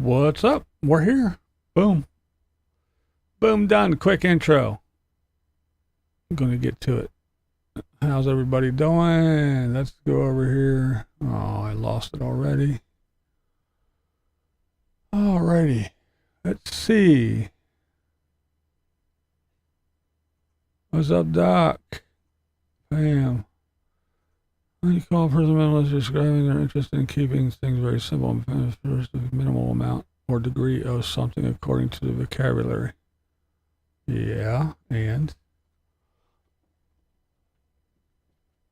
What's up? We're here. Boom. Boom, done. Quick intro. I'm going to get to it. How's everybody doing? Let's go over here. Oh, I lost it already. Alrighty. Let's see. What's up, Doc? Bam. When you call a person minimalist, describing their interest in keeping things very simple and first a minimal amount or degree of something according to the vocabulary. Yeah, and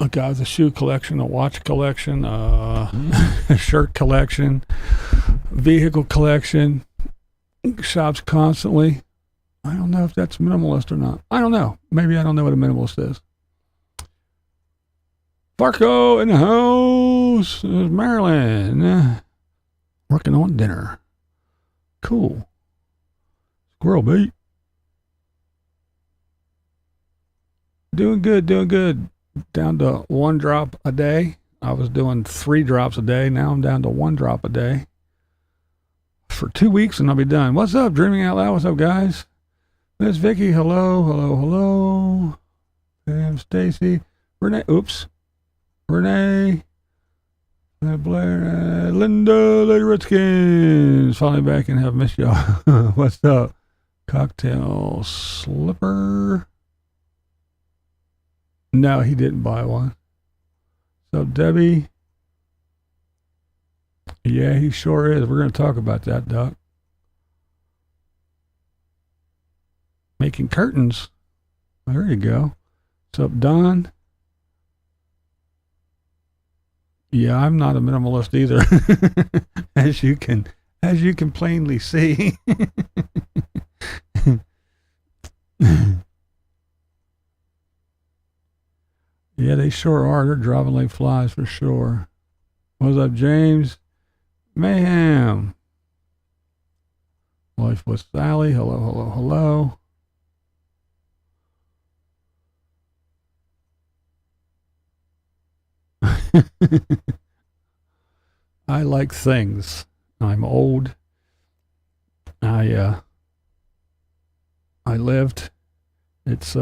a guy with a shoe collection, a watch collection, a shirt collection, vehicle collection, shops constantly. I don't know if that's minimalist or not. I don't know. Maybe I don't know what a minimalist is. Barco in the house. Maryland. Working on dinner. Cool. Squirrel bait. Doing good, doing good. Down to 1 drop a day. I was doing 3 drops a day. Now I'm down to 1 drop a day. For 2 weeks and I'll be done. What's up, Dreaming Out Loud? What's up, guys? Miss Vicky, hello, hello, hello. Pam, Stacy, Renee, oops. Renee, Planet Blair, Linda, Lady Redskins. Finally back and have missed y'all. What's up? Cocktail slipper. No, he didn't buy one. What's up, Debbie? Yeah, he sure is. We're going to talk about that, Doc. Making curtains. There you go. What's up, Don? Yeah, I'm not a minimalist either. as you can plainly see. Yeah, they sure are. They're dropping like flies for sure. What's up, James? Mayhem. Life with Sally. Hello, hello, hello. I like things. I'm old. I lived. It's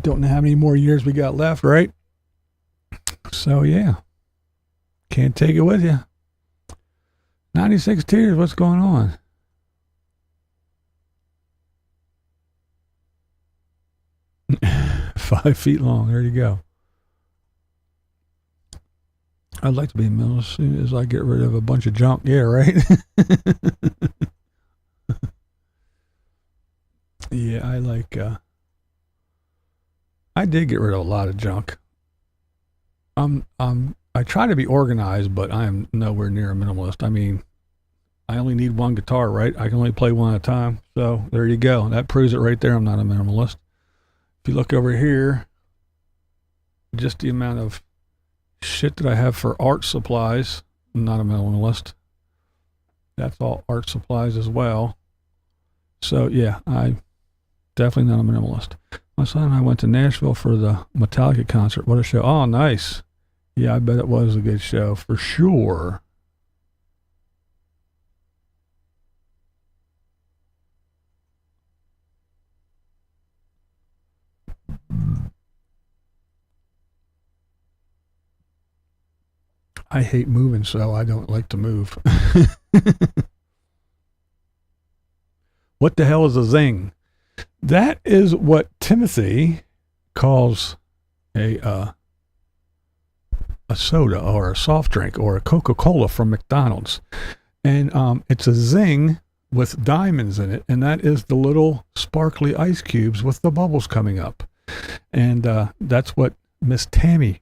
don't know how many more years we got left, right? So yeah. Can't take it with you. 96 tears, what's going on? $5 feet long. There you go. I'd like to be a minimalist as soon as I get rid of a bunch of junk. Yeah, right? Yeah, I like, I did get rid of a lot of junk. I try to be organized, but I am nowhere near a minimalist. I mean, I only need 1 guitar, right? I can only play 1 at a time. So there you go. That proves it right there. I'm not a minimalist. If you look over here, just the amount of shit that I have for art supplies, I'm not a minimalist. That's all art supplies as well. So yeah, I definitely not a minimalist. My son and I went to Nashville for the Metallica concert. What a show. Oh, nice. Yeah, I bet it was a good show for sure. I hate moving, so I don't like to move. What the hell is a zing? That is what Timothy calls a soda or a soft drink or a Coca-Cola from McDonald's. And it's a zing with diamonds in it, and that is the little sparkly ice cubes with the bubbles coming up. And that's what Miss Tammy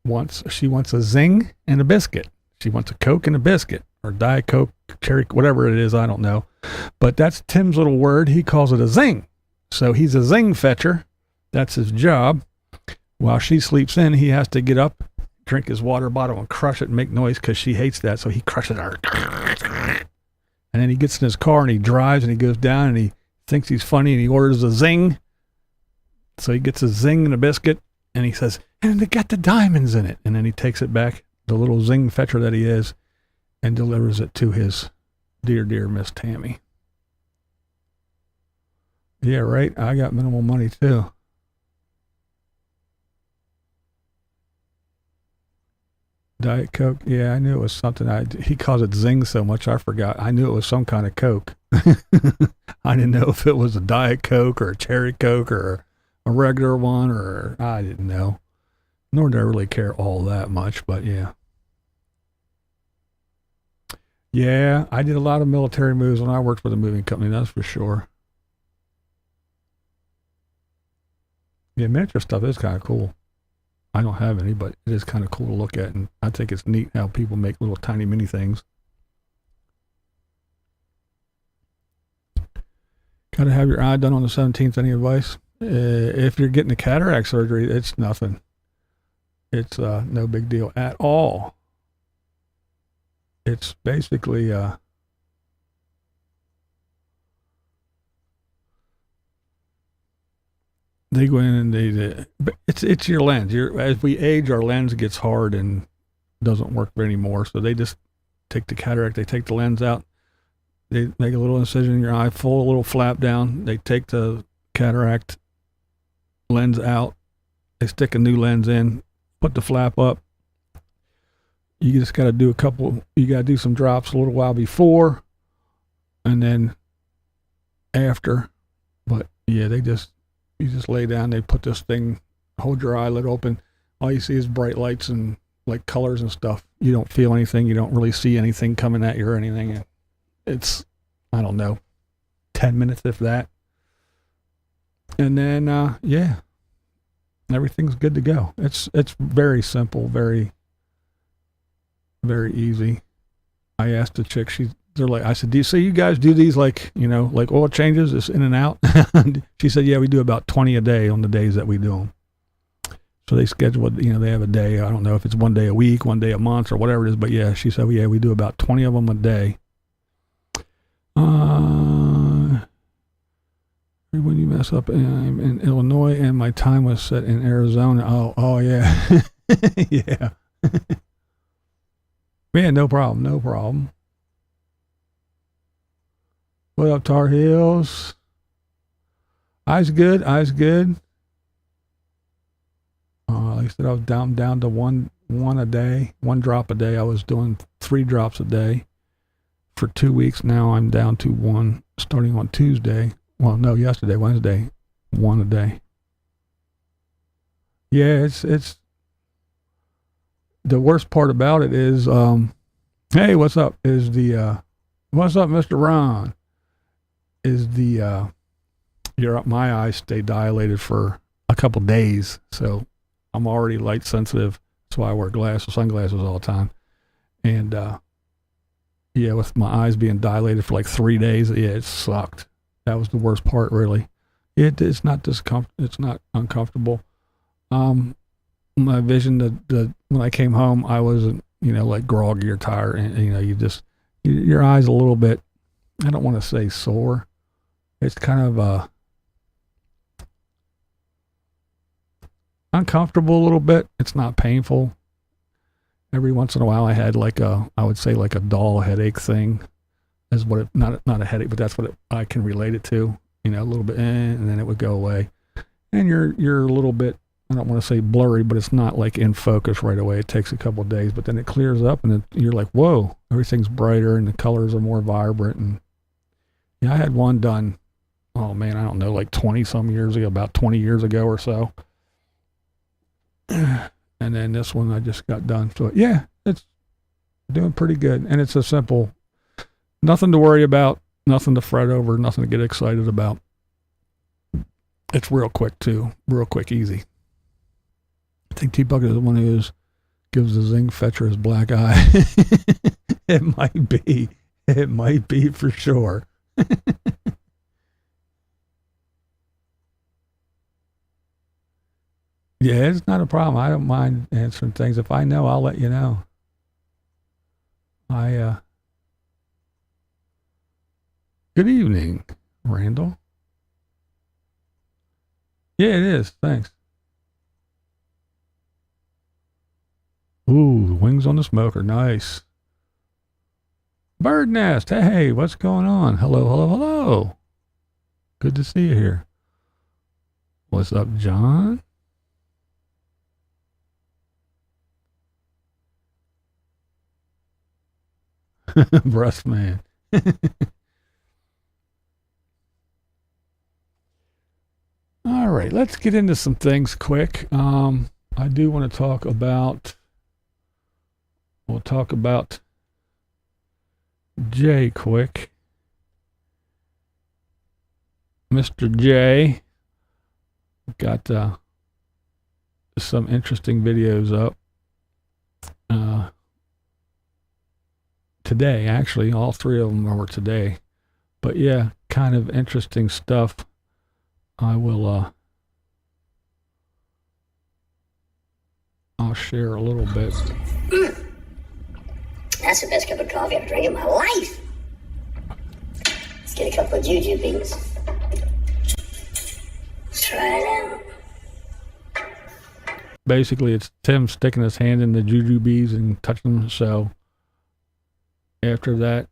wants. She wants a zing and a biscuit. She wants a Coke and a biscuit, or Diet Coke, cherry, whatever it is, I don't know. But that's Tim's little word. He calls it a zing. So he's a zing fetcher. That's his job. While she sleeps in, he has to get up, drink his water bottle, and crush it and make noise because she hates that. So he crushes her. And then he gets in his car and he drives and he goes down and he thinks he's funny and he orders a zing. So he gets a zing and a biscuit and he says, and it got the diamonds in it. And then he takes it back the little zing fetcher that he is, and delivers it to his dear Miss Tammy. Yeah, right. I got minimal money too. Diet Coke. Yeah, I knew it was something. He calls it Zing so much I forgot. I knew it was some kind of Coke. I didn't know if it was a Diet Coke or a Cherry Coke or a regular one, or I didn't know. Nor did I really care all that much, but yeah. Yeah, I did a lot of military moves when I worked for the moving company, that's for sure. Yeah, miniature stuff is kind of cool. I don't have any, but it is kind of cool to look at, and I think it's neat how people make little tiny mini things. Got to have your eye done on the 17th. Any advice? If you're getting a cataract surgery, it's nothing. It's no big deal at all. It's basically they go in and it's your lens. As we age, our lens gets hard and doesn't work anymore. So they just take the cataract, they take the lens out, they make a little incision in your eye, full a little flap down. They take the cataract lens out, they stick a new lens in, put the flap up. You just got to do you got to do some drops a little while before and then after. But yeah, you just lay down, they put this thing, hold your eyelid open. All you see is bright lights and like colors and stuff. You don't feel anything. You don't really see anything coming at you or anything. It's, I don't know, 10 minutes if that. And then, yeah, everything's good to go. It's very simple, very, very easy. I asked the chick, they're like, I said, so you guys do these like oil changes, it's in and out? She said, yeah, we do about 20 a day on the days that we do them. So they schedule it, they have a day. I don't know if it's one day a week, one day a month, or whatever it is. But yeah, she said, yeah, we do about 20 of them a day. When you mess up, I'm in Illinois and my time was set in Arizona. Oh yeah. Yeah. Yeah, no problem. What up, Tar Heels? Eyes good. Like I said, I was down to one a day, one drop a day. I was doing 3 drops a day for 2 weeks. Now I'm down to 1 starting on Tuesday. Well, no, Wednesday, 1 a day. Yeah, it's the worst part about it is, hey, what's up? What's up, Mr. Ron? My eyes stay dilated for a couple days, so I'm already light sensitive. That's why I wear sunglasses all the time. And yeah, with my eyes being dilated for like 3 days, yeah, it sucked. That was the worst part, really. It's not it's not uncomfortable. My vision, when I came home, I wasn't, like groggy or tired, and your eyes a little bit, I don't want to say sore. It's kind of uncomfortable a little bit. It's not painful. Every once in a while I had I would say like a dull headache thing. Is what not a headache, but that's what I can relate it to, a little bit, and then it would go away. And you're a little bit, I don't want to say blurry, but it's not like in focus right away. It takes a couple of days, but then it clears up and you're like, whoa, everything's brighter and the colors are more vibrant. And yeah, I had one done, oh man, I don't know, like 20 some years ago, about 20 years ago or so. And then this one I just got done. So yeah, it's doing pretty good. And it's a simple, nothing to worry about, nothing to fret over, nothing to get excited about. It's real quick too, real quick, easy. I think T-Buck is the one who gives the Zing Fetcher his black eye. It might be for sure. Yeah, it's not a problem. I don't mind answering things. If I know, I'll let you know. Good evening, Randall. Yeah, it is. Thanks. Ooh, wings on the smoker. Nice. Bird nest. Hey, what's going on? Hello, hello, hello. Good to see you here. What's up, John? Breast man. All right, let's get into some things quick. I do want to talk about, we'll talk about Jay quick. Mr. J got some interesting videos up today. Actually, all three of them were today. But yeah, kind of interesting stuff. I will I'll share a little bit. That's the best cup of coffee I've drank in my life. Let's get a couple of juju beans. Let's try it out. Basically, it's Tim sticking his hand in the jujubes and touching them. So after that,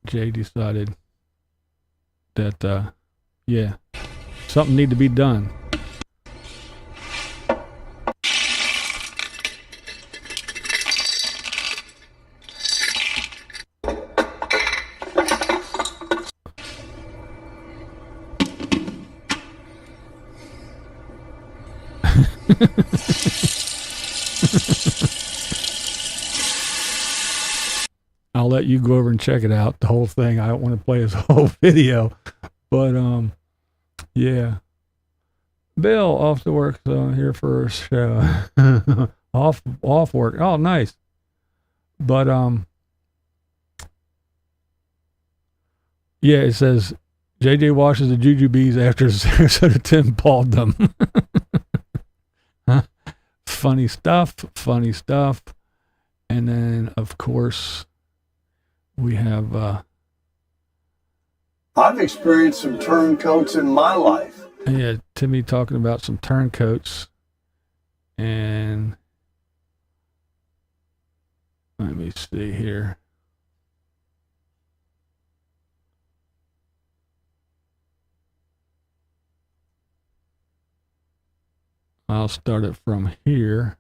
Jay decided that, yeah, something need to be done. I'll let you go over and check it out, the whole thing. I don't want to play his whole video, but yeah. Bill off to work, so I'm here for a show. off work. Oh, nice. But yeah, it says JJ washes the jujubes after Sarasota Tim pawed them. Funny stuff. And then, of course, we have I've experienced some turncoats in my life. Yeah, Timmy talking about some turncoats. And let me see here. I'll start it from here.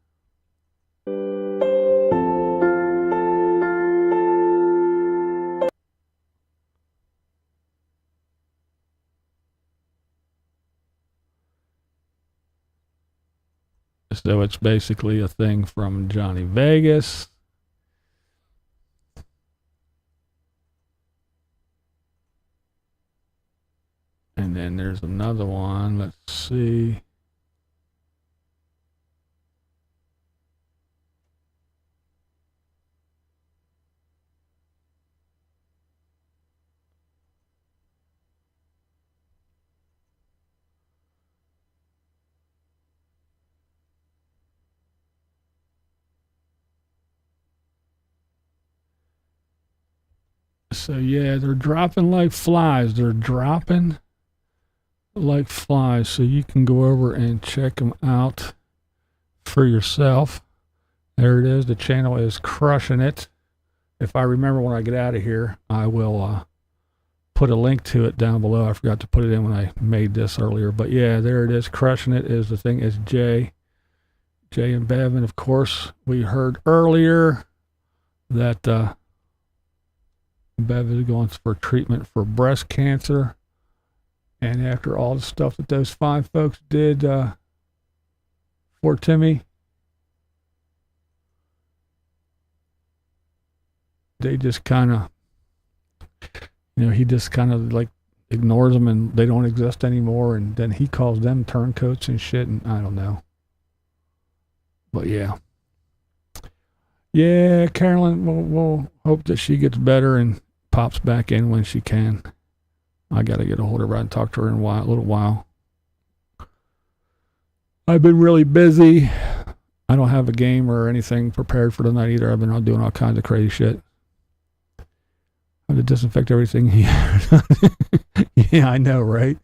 So it's basically a thing from Johnny Vegas. And then there's another one. Let's see. So yeah, they're dropping like flies. So you can go over and check them out for yourself. There it is. The channel is crushing it. If I remember when I get out of here, I will put a link to it down below. I forgot to put it in when I made this earlier. But yeah, there it is. Crushing it is the thing. Is Jay and Bevan. Of course, we heard earlier that Bev is going for treatment for breast cancer. And after all the stuff that those fine folks did for Timmy, they just kind of, he just kind of like ignores them and they don't exist anymore. And then he calls them turncoats and shit. And I don't know. But yeah. Yeah, Carolyn, we'll hope that she gets better and pops back in when she can. I got to get a hold of her and talk to her in a little while. I've been really busy. I don't have a game or anything prepared for tonight either. I've been out doing all kinds of crazy shit. I have to disinfect everything. Yeah, I know, right?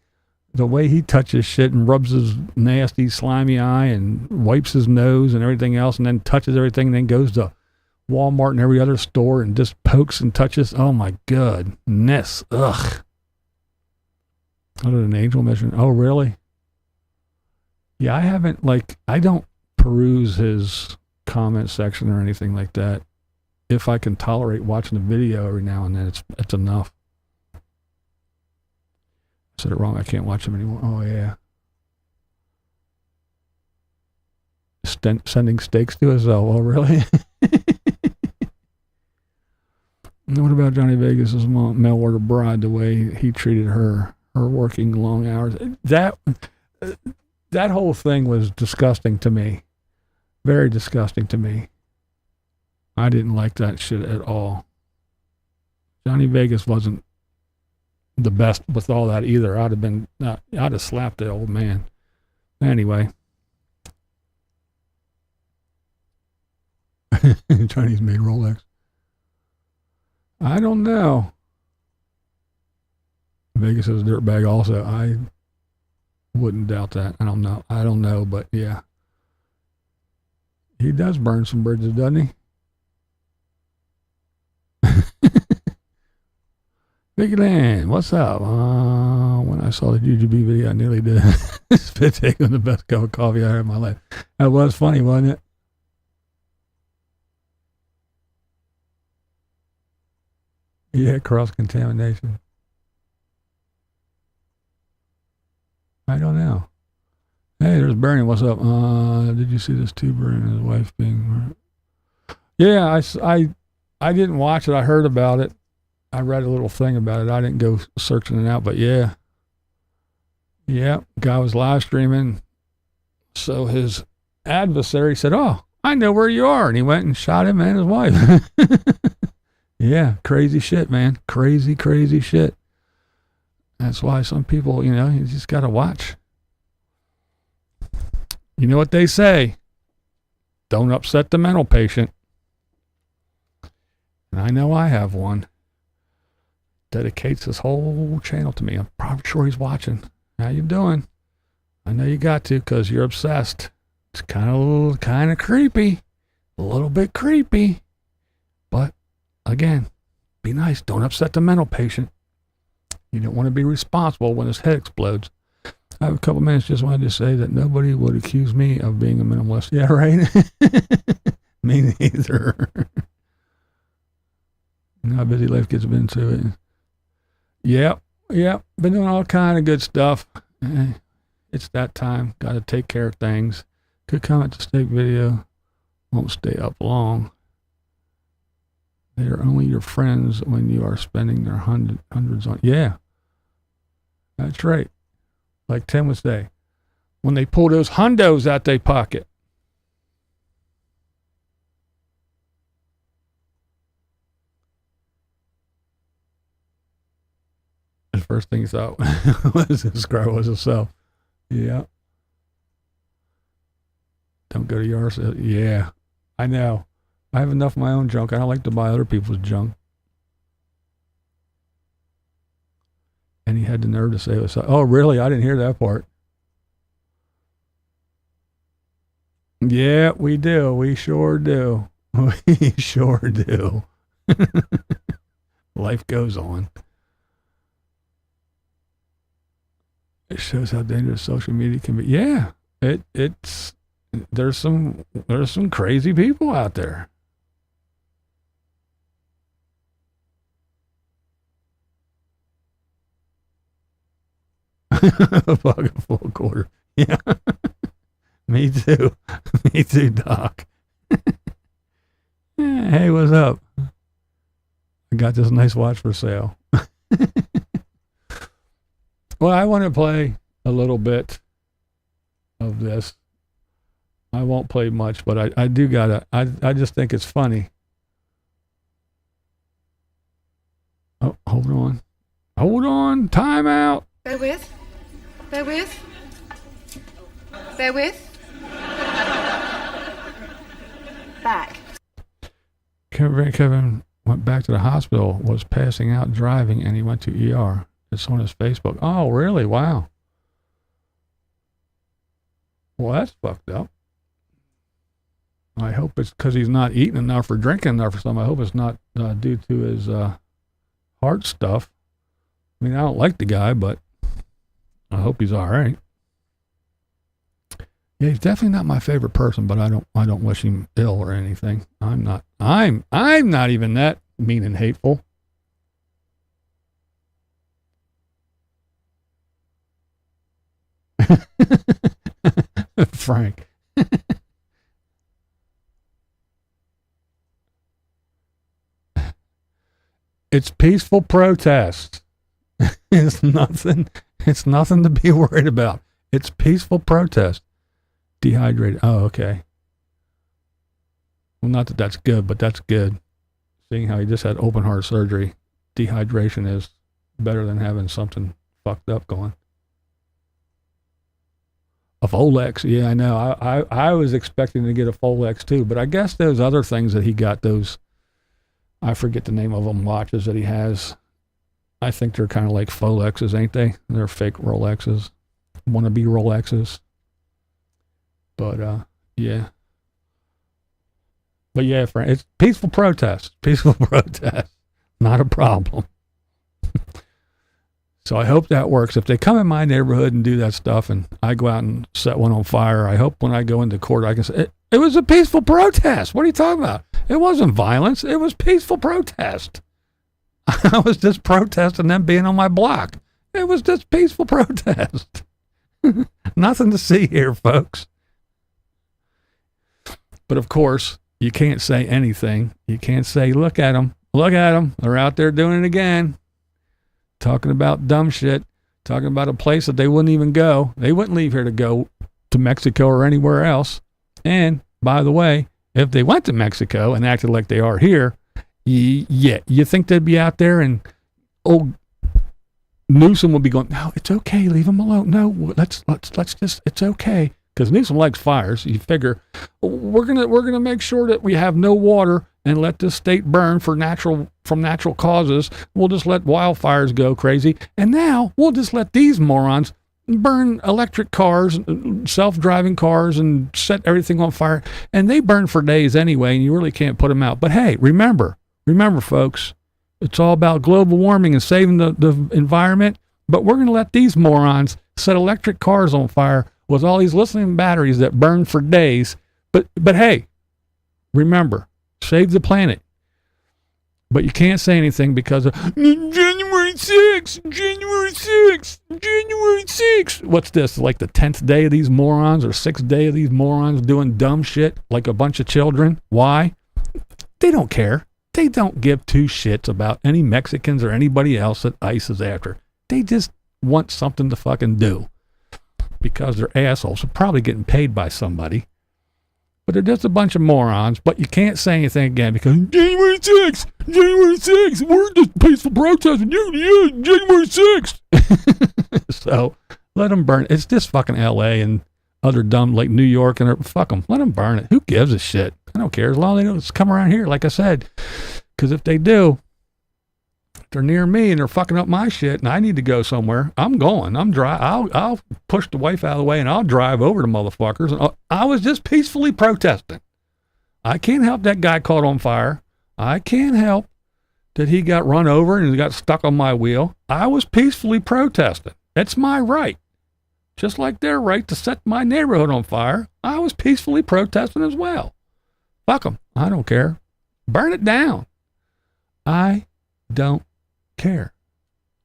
The way he touches shit and rubs his nasty, slimy eye and wipes his nose and everything else, and then touches everything, and then goes to Walmart and every other store and just pokes and touches. Oh my goodness. Ugh. What did an angel mission? Oh, really? Yeah, I don't peruse his comment section or anything like that. If I can tolerate watching a video every now and then, it's enough. I said it wrong. I can't watch them anymore. Oh, yeah. Sending steaks to himself. Oh, really? What about Johnny Vegas's mail order bride, the way he treated her working long hours? That whole thing was disgusting to me. Very disgusting to me. I didn't like that shit at all. Johnny Vegas wasn't the best with all that either. I'd have slapped the old man. Anyway. Chinese made Rolex. I don't know. Vegas is a dirtbag also. I wouldn't doubt that. I don't know, but yeah. He does burn some bridges, doesn't he? Big Land, what's up? When I saw the UGB video, I nearly did spit take on the best cup of coffee I had in my life. That was funny, wasn't it? Yeah, cross-contamination. I don't know. Hey, there's Bernie. What's up? Did you see this tuber and his wife being... Yeah, I didn't watch it. I heard about it. I read a little thing about it. I didn't go searching it out, but yeah. Yeah, guy was live streaming. So his adversary said, "Oh, I know where you are." And he went and shot him and his wife. Yeah, crazy shit, man. Crazy, crazy shit. That's why some people, you just got to watch. You know what they say? Don't upset the mental patient. And I know I have one. Dedicates his whole channel to me. I'm probably sure he's watching. How you doing? I know you got to, because you're obsessed. It's kind of creepy. A little bit creepy. But again, be nice. Don't upset the mental patient. You don't want to be responsible when his head explodes. I have a couple minutes. Just wanted to say that nobody would accuse me of being a minimalist. Yeah, right? Me neither. You know how busy life gets into it. Yep. Been doing all kind of good stuff. It's that time. Got to take care of things. Good comment to steak video. Won't stay up long. They are only your friends when you are spending their hundreds on. Yeah. That's right. Like Tim would say. When they pull those hundos out their pocket. The first thing he thought was this girl was herself. Yeah. Don't go to yours. Yeah. I know. I have enough of my own junk. I don't like to buy other people's junk. And he had the nerve to say it was, oh, really? I didn't hear that part. Yeah, we do. We sure do. We sure do. Life goes on. It shows how dangerous social media can be. Yeah, it's there's some crazy people out there. A pocket full of quarter. Yeah. Me too. Me too, Doc. Yeah, hey, what's up? I got this nice watch for sale. Well, I want to play a little bit of this. I won't play much, but I do gotta, I just think it's funny. Oh, hold on. Hold on. Time out. Bear with. Bear with. Bear with. Back. Kevin went back to the hospital, was passing out driving, and he went to ER. It's on his Facebook. Oh, really? Wow. Well, that's fucked up. I hope it's because he's not eating enough or drinking enough or something. I hope it's not due to his heart stuff. I mean, I don't like the guy, but I hope he's all right. Yeah, he's definitely not my favorite person, but I don't wish him ill or anything. I'm not even that mean and hateful. Frank. It's peaceful protest. It's nothing to be worried about. It's peaceful protest. Dehydrated. Oh, okay. Well, not that that's good, but that's good. Seeing how he just had open heart surgery, dehydration is better than having something fucked up going. A Rolex, yeah, I know. I was expecting to get a Rolex too, but I guess those other things that he got, those, I forget the name of them, watches that he has. I think they're kind of like Rolexes, ain't they? They're fake Rolexes, wannabe Rolexes. But yeah. But yeah, Frank, it's peaceful protest. Peaceful protest, not a problem. So I hope that works. If they come in my neighborhood and do that stuff and I go out and set one on fire, I hope when I go into court I can say, it was a peaceful protest. What are you talking about? It wasn't violence. It was peaceful protest. I was just protesting them being on my block. It was just peaceful protest. Nothing to see here, folks. But of course, you can't say anything. You can't say, look at them. Look at them. They're out there doing it again. Talking about dumb shit, talking about a place that they wouldn't even go. They wouldn't leave here to go to Mexico or anywhere else. And by the way, if they went to Mexico and acted like they are here, yeah, you think they'd be out there and old Newsom would be going, no, it's okay, leave them alone. No, let's just, it's okay. Because Newsom likes fires. You figure we're gonna make sure that we have no water and let this state burn from natural causes. We'll just let wildfires go crazy. And now we'll just let these morons burn electric cars, self-driving cars, and set everything on fire. And they burn for days anyway, and you really can't put them out. But hey, remember, folks, it's all about global warming and saving the environment. But we're going to let these morons set electric cars on fire with all these lithium batteries that burn for days. But hey, remember, save the planet. But you can't say anything because of January 6th, January 6th, January 6th. What's this? Like the 10th day of these morons or 6th day of these morons doing dumb shit like a bunch of children? Why? They don't care. They don't give two shits about any Mexicans or anybody else that ICE is after. They just want something to fucking do because they're assholes. They're probably getting paid by somebody. But they're just a bunch of morons. But you can't say anything again because January 6th, we're just peaceful protesting. Yeah, January 6th. So let them burn. It's just fucking LA and other dumb like New York and fuck them. Let them burn it. Who gives a shit? I don't care as long as they don't come around here, like I said. Because if they do, if they're near me and they're fucking up my shit and I need to go somewhere, I'm going. I'll push the wife out of the way and I'll drive over to motherfuckers. And I was just peacefully protesting. I can't help that guy caught on fire. I can't help that he got run over and he got stuck on my wheel. I was peacefully protesting. It's my right. Just like their right to set my neighborhood on fire. I was peacefully protesting as well. Fuck them. I don't care. Burn it down. I don't care.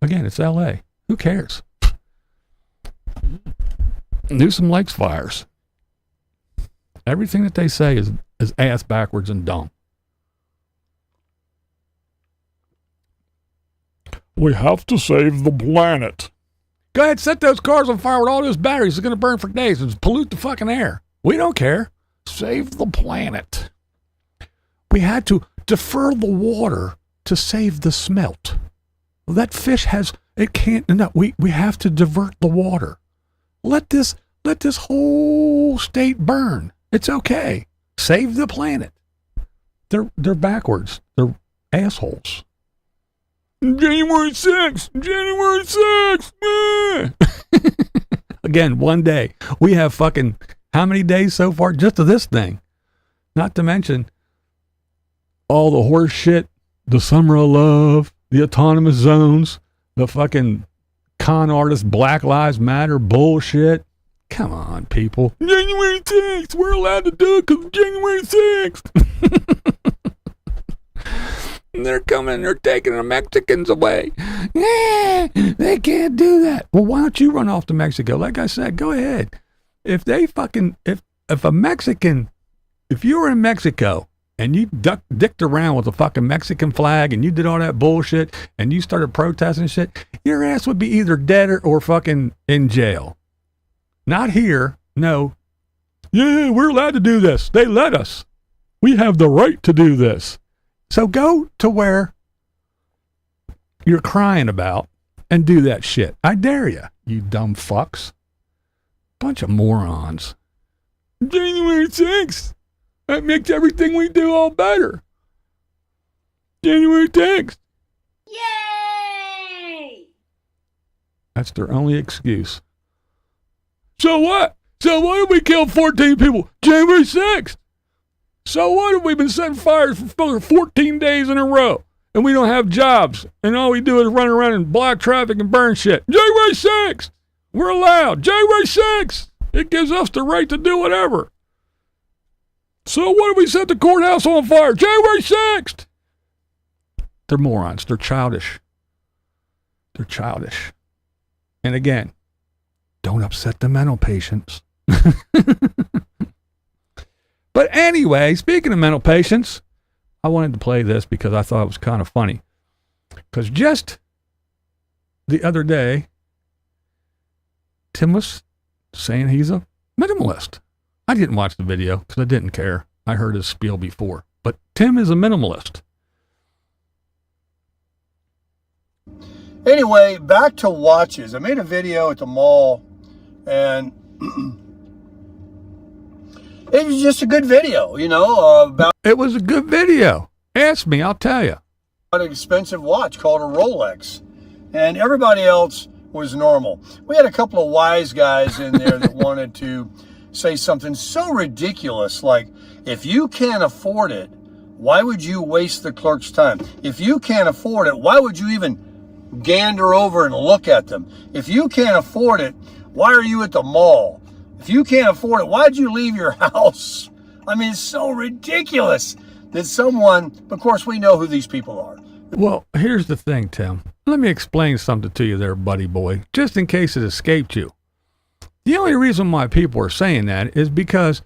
Again, it's LA. Who cares? Newsom likes fires. Everything that they say is ass backwards and dumb. We have to save the planet. Go ahead, set those cars on fire with all those batteries. It's going to burn for days and pollute the fucking air. We don't care. Save the planet. We had to defer the water to save the smelt. Well, that fish we have to divert the water. Let this whole state burn. It's okay. Save the planet. They're backwards. They're assholes. January 6th. January 6th. Again, one day we have fucking How many days so far just to this thing? Not to mention all the horse shit, the summer of love, the autonomous zones, the fucking con artist Black Lives Matter bullshit. Come on, people. January 6th. We're allowed to do it because January 6th. And they're coming and they're taking the Mexicans away. Yeah, they can't do that. Well, why don't you run off to Mexico? Like I said, go ahead. If they fucking, if a Mexican, if you were in Mexico and you dicked around with a fucking Mexican flag and you did all that bullshit and you started protesting shit, your ass would be either dead or fucking in jail. Not here. No. Yeah, we're allowed to do this. They let us. We have the right to do this. So go to where you're crying about and do that shit. I dare you dumb fucks. Bunch of morons. January 6th. That makes everything we do all better. January 6th. Yay! That's their only excuse. So what? So what if we kill 14 people? January 6th. So what if we've been setting fires for 14 days in a row and we don't have jobs and all we do is run around and block traffic and burn shit? January 6th. We're allowed. January 6th. It gives us the right to do whatever. So what if we set the courthouse on fire? January 6th. They're morons. They're childish. They're childish. And again, don't upset the mental patients. But anyway, speaking of mental patients, I wanted to play this because I thought it was kind of funny. Because just the other day, Tim was saying he's a minimalist. I didn't watch the video because I didn't care. I heard his spiel before. But Tim is a minimalist. Anyway, back to watches. I made a video at the mall, and it was just a good video, you know, about It was a good video. Ask me, I'll tell you. an expensive watch called a Rolex, and everybody else was normal. We had a couple of wise guys in there that wanted to say something so ridiculous like, if you can't afford it, why would you waste the clerk's time? If you can't afford it, why would you even gander over and look at them? If you can't afford it, why are you at the mall? If you can't afford it, why'd you leave your house? I mean, it's so ridiculous that someone, of course, we know who these people are. Well, here's the thing, Tim. Let me explain something to you there, buddy boy, just in case it escaped you. The only reason why people are saying that is because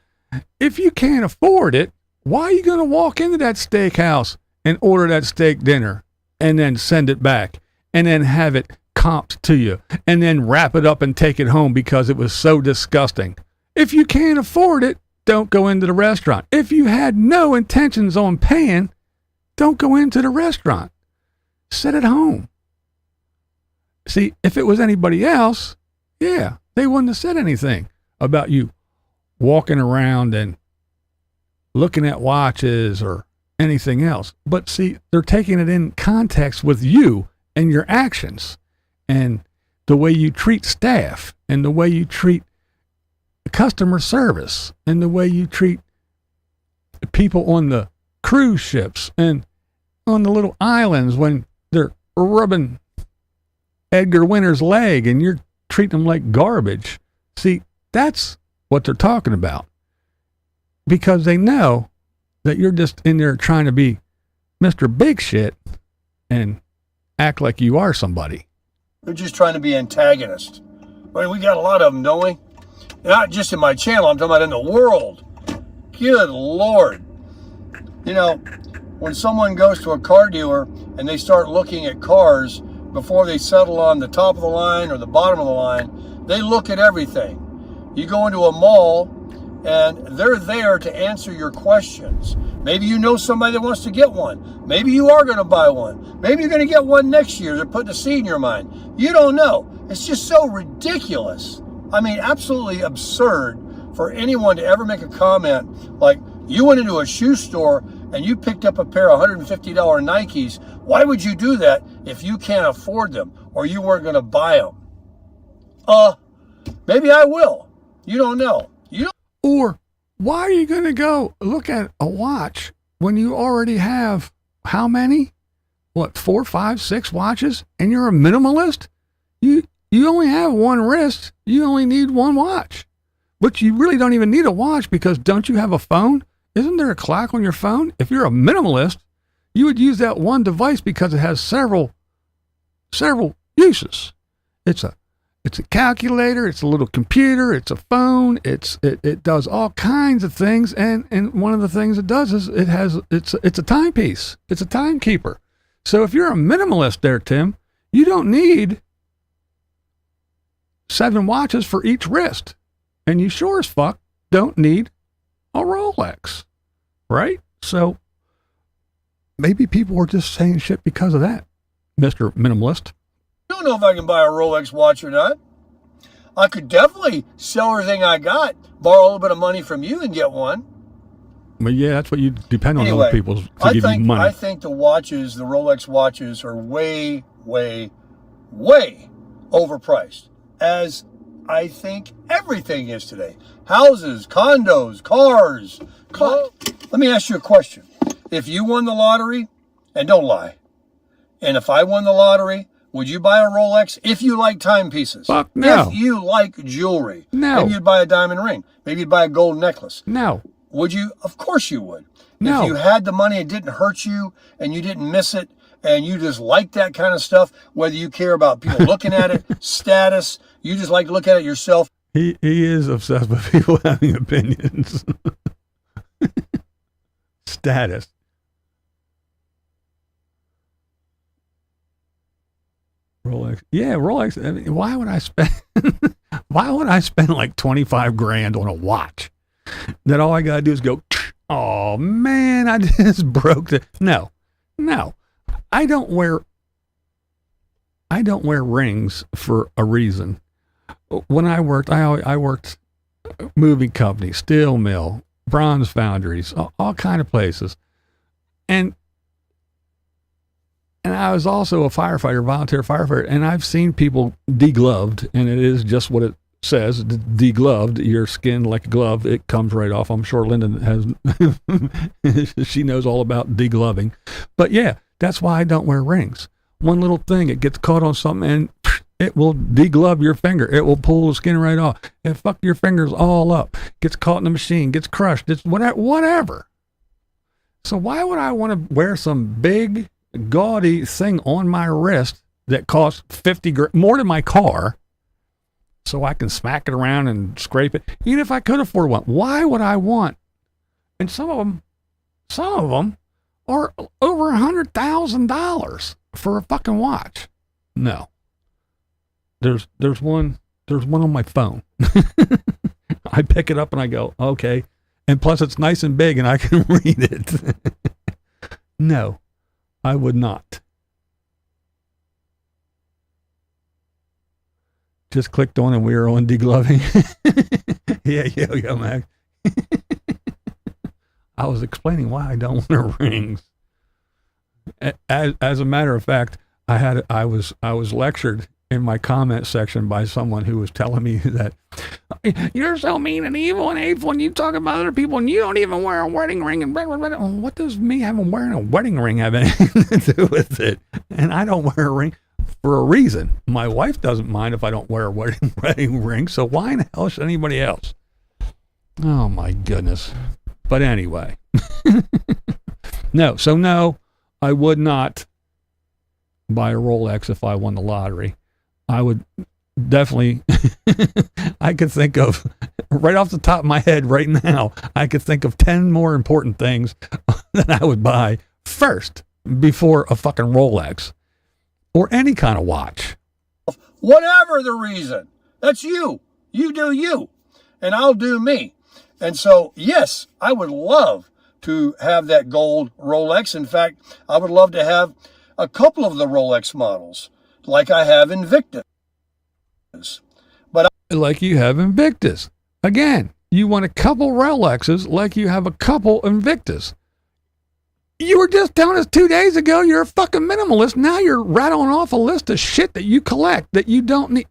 if you can't afford it, why are you going to walk into that steakhouse and order that steak dinner and then send it back and then have it comped to you and then wrap it up and take it home because it was so disgusting? If you can't afford it, don't go into the restaurant. If you had no intentions on paying, don't go into the restaurant. Sit at home. See, if it was anybody else, yeah, they wouldn't have said anything about you walking around and looking at watches or anything else. But see, they're taking it in context with you and your actions and the way you treat staff and the way you treat customer service and the way you treat people on the cruise ships and on the little islands when they're rubbing Edgar Winter's leg and you're treating them like garbage. See, that's what they're talking about, because they know that you're just in there trying to be Mr. Big Shit and act like you are somebody. They're just trying to be antagonists. I mean, we got a lot of them, don't we? Not just in my channel, I'm talking about in the world. Good Lord. You know, when someone goes to a car dealer and they start looking at cars before they settle on the top of the line or the bottom of the line, they look at everything. You go into a mall and they're there to answer your questions. Maybe you know somebody that wants to get one. Maybe you are going to buy one. Maybe you're going to get one next year. They're putting a seed in your mind. You don't know. It's just so ridiculous. I mean, absolutely absurd for anyone to ever make a comment like, you went into a shoe store and you picked up a pair of $150 Nikes. Why would you do that if you can't afford them or you weren't going to buy them? Maybe I will. You don't know. Why are you going to go look at a watch when you already have how many? What, 4, 5, 6 watches? And you're a minimalist? You only have one wrist. You only need one watch. But you really don't even need a watch because don't you have a phone? Isn't there a clock on your phone? If you're a minimalist, you would use that one device because it has several uses. It's a calculator, it's a little computer, it's a phone, it does all kinds of things, and one of the things it does is it's a timepiece. It's a timekeeper. So if you're a minimalist there, Tim, you don't need 7 watches for each wrist. And you sure as fuck don't need a Rolex. Right? So maybe people are just saying shit because of that, Mr. Minimalist. I don't know if I can buy a Rolex watch or not. I could definitely sell everything I got, borrow a little bit of money from you and get one. But yeah, that's what you depend on Anyway, other people to give you money. I think the Rolex watches are way, way, way overpriced, as I think everything is today. Houses, condos, cars. Let me ask you a question. If you won the lottery, and don't lie, and if I won the lottery, would you buy a Rolex if you like timepieces? Fuck no. If you like jewelry. No. Maybe you'd buy a diamond ring. Maybe you'd buy a gold necklace. No. Would you? Of course you would. No. If you had the money, it didn't hurt you, and you didn't miss it, and you just like that kind of stuff, whether you care about people looking at it, status, you just like to look at it yourself. He is obsessed with people having opinions. Status. Rolex. Yeah, Rolex. I mean, why would I spend like 25 grand on a watch that all I gotta do is go, oh man, I just broke the no. I don't wear rings for a reason. When I worked, I worked moving companies, steel mill, bronze foundries, all kind of places. And I was also a firefighter, volunteer firefighter, and I've seen people degloved, and it is just what it says, degloved, your skin like a glove, it comes right off. I'm sure Linda has, she knows all about degloving. But yeah, that's why I don't wear rings. One little thing, it gets caught on something and it will deglove your finger. It will pull the skin right off. And fuck your fingers all up. Gets caught in the machine, gets crushed, it's whatever. So why would I want to wear some big gaudy thing on my wrist that costs 50 grand, more than my car, so I can smack it around and scrape it, even if I could afford one? Why would I want? And some of them are over $100,000 for a fucking watch. No, there's one on my phone. I pick it up and I go, okay, and plus it's nice and big and I can read it. No, I would not. Just clicked on and we are on degloving. Yeah, Mac. I was explaining why I don't wear rings. As a matter of fact, I was lectured in my comment section by someone who was telling me that you're so mean and evil and hateful and you talk about other people and you don't even wear a wedding ring and blah, blah, blah. What does me wearing a wedding ring have anything to do with it? And I don't wear a ring for a reason. My wife doesn't mind if I don't wear a wedding ring, so why in the hell should anybody else? Oh my goodness. But anyway. No, I would not buy a Rolex if I won the lottery. I would definitely, I could think of, right off the top of my head right now, I could think of 10 more important things that I would buy first before a fucking Rolex or any kind of watch. Whatever the reason, that's you. You do you, and I'll do me. And so, yes, I would love to have that gold Rolex. In fact, I would love to have a couple of the Rolex models, like I have Invictus. But like you have Invictus. Again, you want a couple Rolexes like you have a couple Invictus. You were just telling us 2 days ago you're a fucking minimalist. Now you're rattling off a list of shit that you collect that you don't need.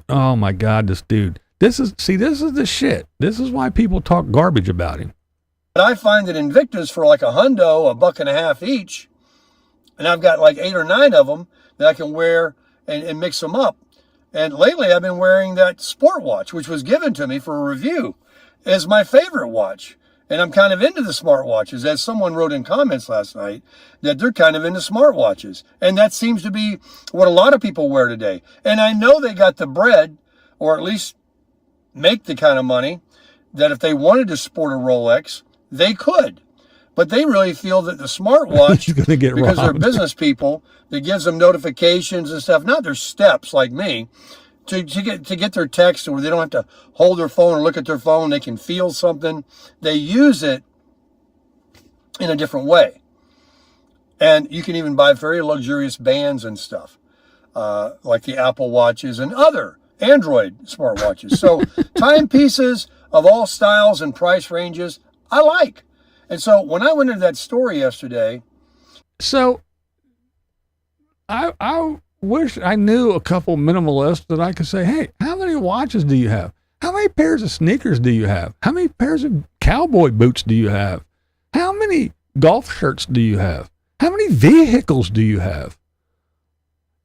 Oh my God, this dude. This is the shit. This is why people talk garbage about him. But I find that Invictus for like $150 each, and I've got like 8 or 9 of them that I can wear and mix them up. And lately I've been wearing that sport watch, which was given to me for a review, as my favorite watch. And I'm kind of into the smartwatches, as someone wrote in comments last night that they're kind of into smartwatches. And that seems to be what a lot of people wear today. And I know they got the bread, or at least make the kind of money that if they wanted to sport a Rolex, they could. But they really feel that the smartwatch, He's gonna get because they're robbed. business people, that gives them notifications and stuff, not their steps like me, to get their text, where they don't have to hold their phone or look at their phone. They can feel something. They use it in a different way. And you can even buy very luxurious bands and stuff, like the Apple Watches and other Android smartwatches. So timepieces of all styles and price ranges, I like. And so when I went into that store yesterday. So I wish I knew a couple minimalists that I could say, hey, how many watches do you have? How many pairs of sneakers do you have? How many pairs of cowboy boots do you have? How many golf shirts do you have? How many vehicles do you have?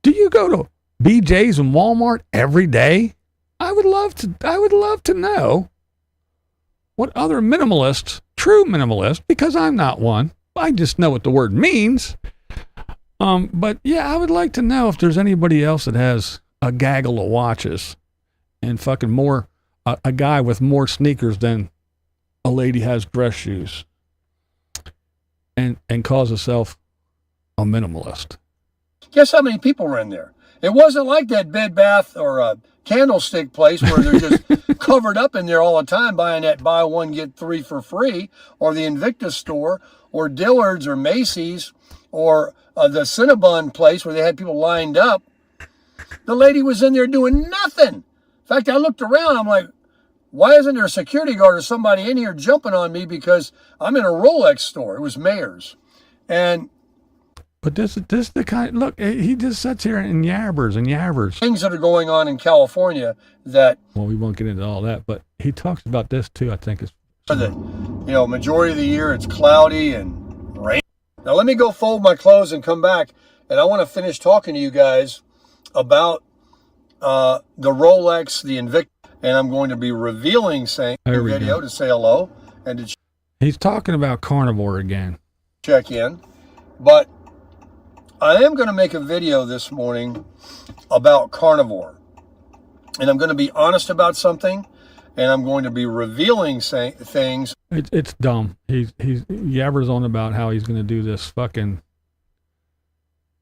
Do you go to BJ's and Walmart every day? I would love to know what other minimalists, true minimalists, because I'm not one. I just know what the word means. But yeah, I would like to know if there's anybody else that has a gaggle of watches and fucking more, a guy with more sneakers than a lady has dress shoes, and calls herself a minimalist. Guess how many people were in there? It wasn't like that Bed Bath or a Candlestick place where they're just covered up in there all the time buying that buy one, get 3 for free, or the Invictus store, or Dillard's or Macy's, or the Cinnabon place where they had people lined up. The lady was in there doing nothing. In fact, I looked around, I'm like, why isn't there a security guard or somebody in here jumping on me because I'm in a Rolex store? It was Mayer's. But this is the kind, look, he just sits here and yabbers and yabbers. Things that are going on in California that, well, we won't get into all that, but he talks about this too, I think. Majority of the year it's cloudy and rain. Now let me go fold my clothes and come back, and I want to finish talking to you guys about the Rolex, the Invictus, and I'm going to be revealing a video to say hello and to he's talking about Carnivore again. Check in. But I am going to make a video this morning about Carnivore, and I'm going to be honest about something, and I'm going to be revealing things. It's dumb. He yabbers on about how he's going to do this fucking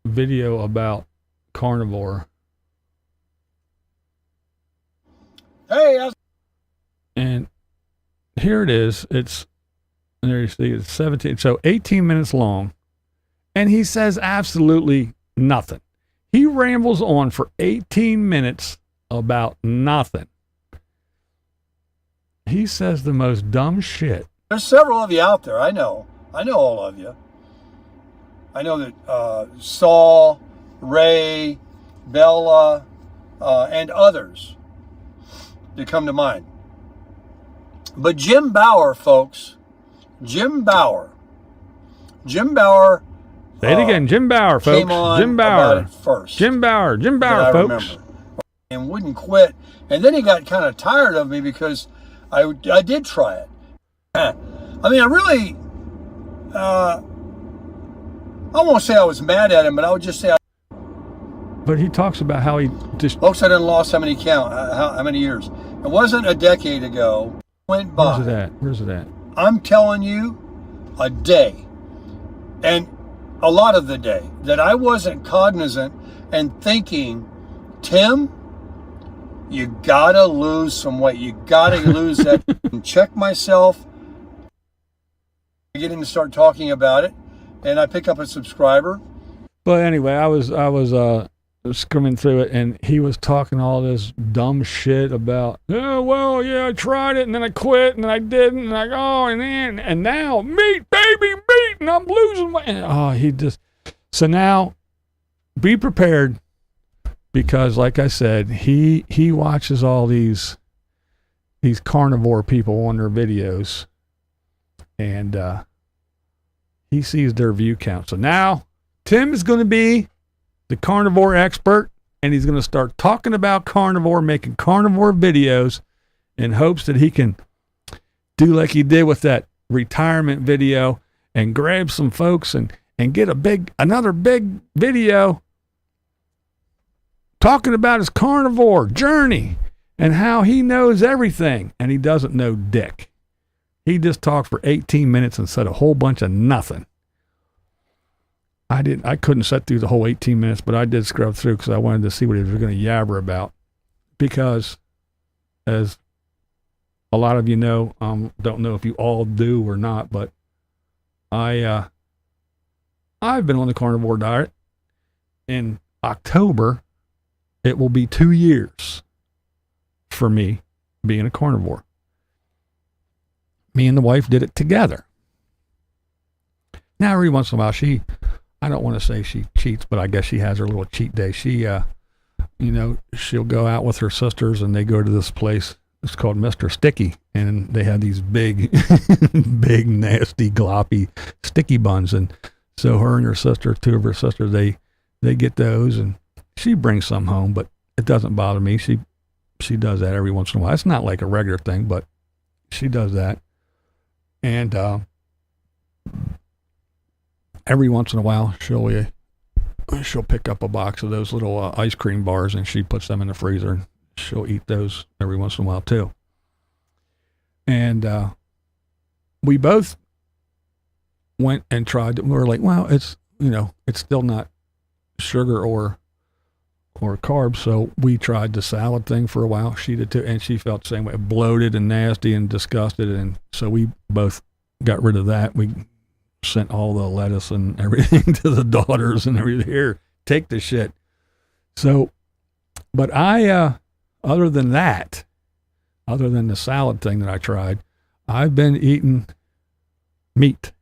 video about Carnivore. Hey, and here it is. There you see, it's 17, so 18 minutes long. And he says absolutely nothing. He rambles on for 18 minutes about nothing. He says the most dumb shit. There's several of you out there. I know all of you. I know that Saul, Ray, Bella, and others that come to mind. But Jim Bauer, folks, Jim Bauer. Say it again, Jim Bauer, folks. Came on Jim Bauer. about it first. Jim Bauer, folks. Remember. And wouldn't quit. And then he got kind of tired of me because I did try it. I mean, I really, I won't say I was mad at him, but I would just say. But he talks about how he just. Folks, I didn't lost how many years. It wasn't a decade ago. Went by. Where's it at? I'm telling you, a day. And a lot of the day that I wasn't cognizant and thinking, Tim, you gotta lose some weight. You gotta lose that. And check myself. I get in to start talking about it, and I pick up a subscriber. But anyway, I was skimming through it, and he was talking all this dumb shit about, I tried it, and then I quit, and then I didn't, and now meat, baby, meat, and I'm losing weight. So now, be prepared, because like I said, he watches all these these carnivore people on their videos, and he sees their view count. So now Tim is going to be the carnivore expert, and he's going to start talking about carnivore, making carnivore videos in hopes that he can do like he did with that retirement video and grab some folks and get another big video talking about his carnivore journey and how he knows everything, and he doesn't know dick. He just talked for 18 minutes and said a whole bunch of nothing. I couldn't sit through the whole 18 minutes, but I did scrub through because I wanted to see what he was going to yabber about. Because, as a lot of you know, don't know if you all do or not, but I've been on the carnivore diet. In October, it will be 2 years for me being a carnivore. Me and the wife did it together. Now, every once in a while, I don't want to say she cheats, but I guess she has her little cheat day. She, she'll go out with her sisters and they go to this place. It's called Mr. Sticky. And they have these big, big, nasty, gloppy sticky buns. And so her and her sister, two of her sisters, they get those, and she brings some home, but it doesn't bother me. She does that every once in a while. It's not like a regular thing, but she does that. And, every once in a while, she'll pick up a box of those little ice cream bars, and she puts them in the freezer, and she'll eat those every once in a while too. And we both went and tried. We were like, well, it's still not sugar or carbs, so we tried the salad thing for a while. She did too, and she felt the same way, bloated and nasty and disgusted, and so we both got rid of that. We sent all the lettuce and everything to the daughters and everything. Here, take the shit. So, but other than that, other than the salad thing that I tried, I've been eating meat,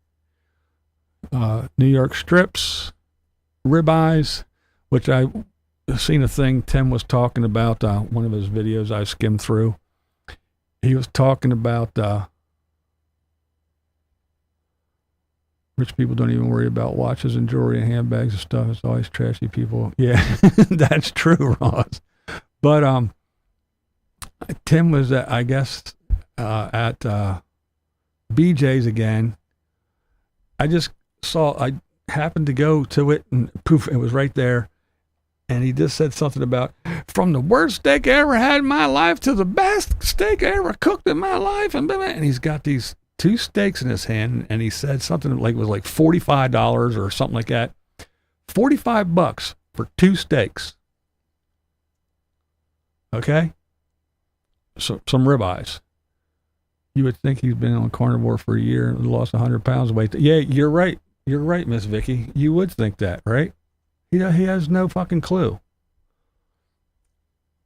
New York strips, ribeyes, which I seen a thing Tim was talking about, one of his videos I skimmed through. He was talking about, rich people don't even worry about watches and jewelry and handbags and stuff. It's always trashy people. Yeah, that's true, Ross. But Tim was, I guess, at BJ's again. I happened to go to it, and poof, it was right there. And he just said something about, from the worst steak I ever had in my life to the best steak I ever cooked in my life. And he's got these 2 steaks in his hand, and he said something like it was like $45 or something like that. $45 for 2 steaks. Okay? So some ribeyes. You would think he's been on carnivore for a year and lost 100 pounds of weight. Yeah, you're right. You're right, Miss Vicky. You would think that, right? He has no fucking clue.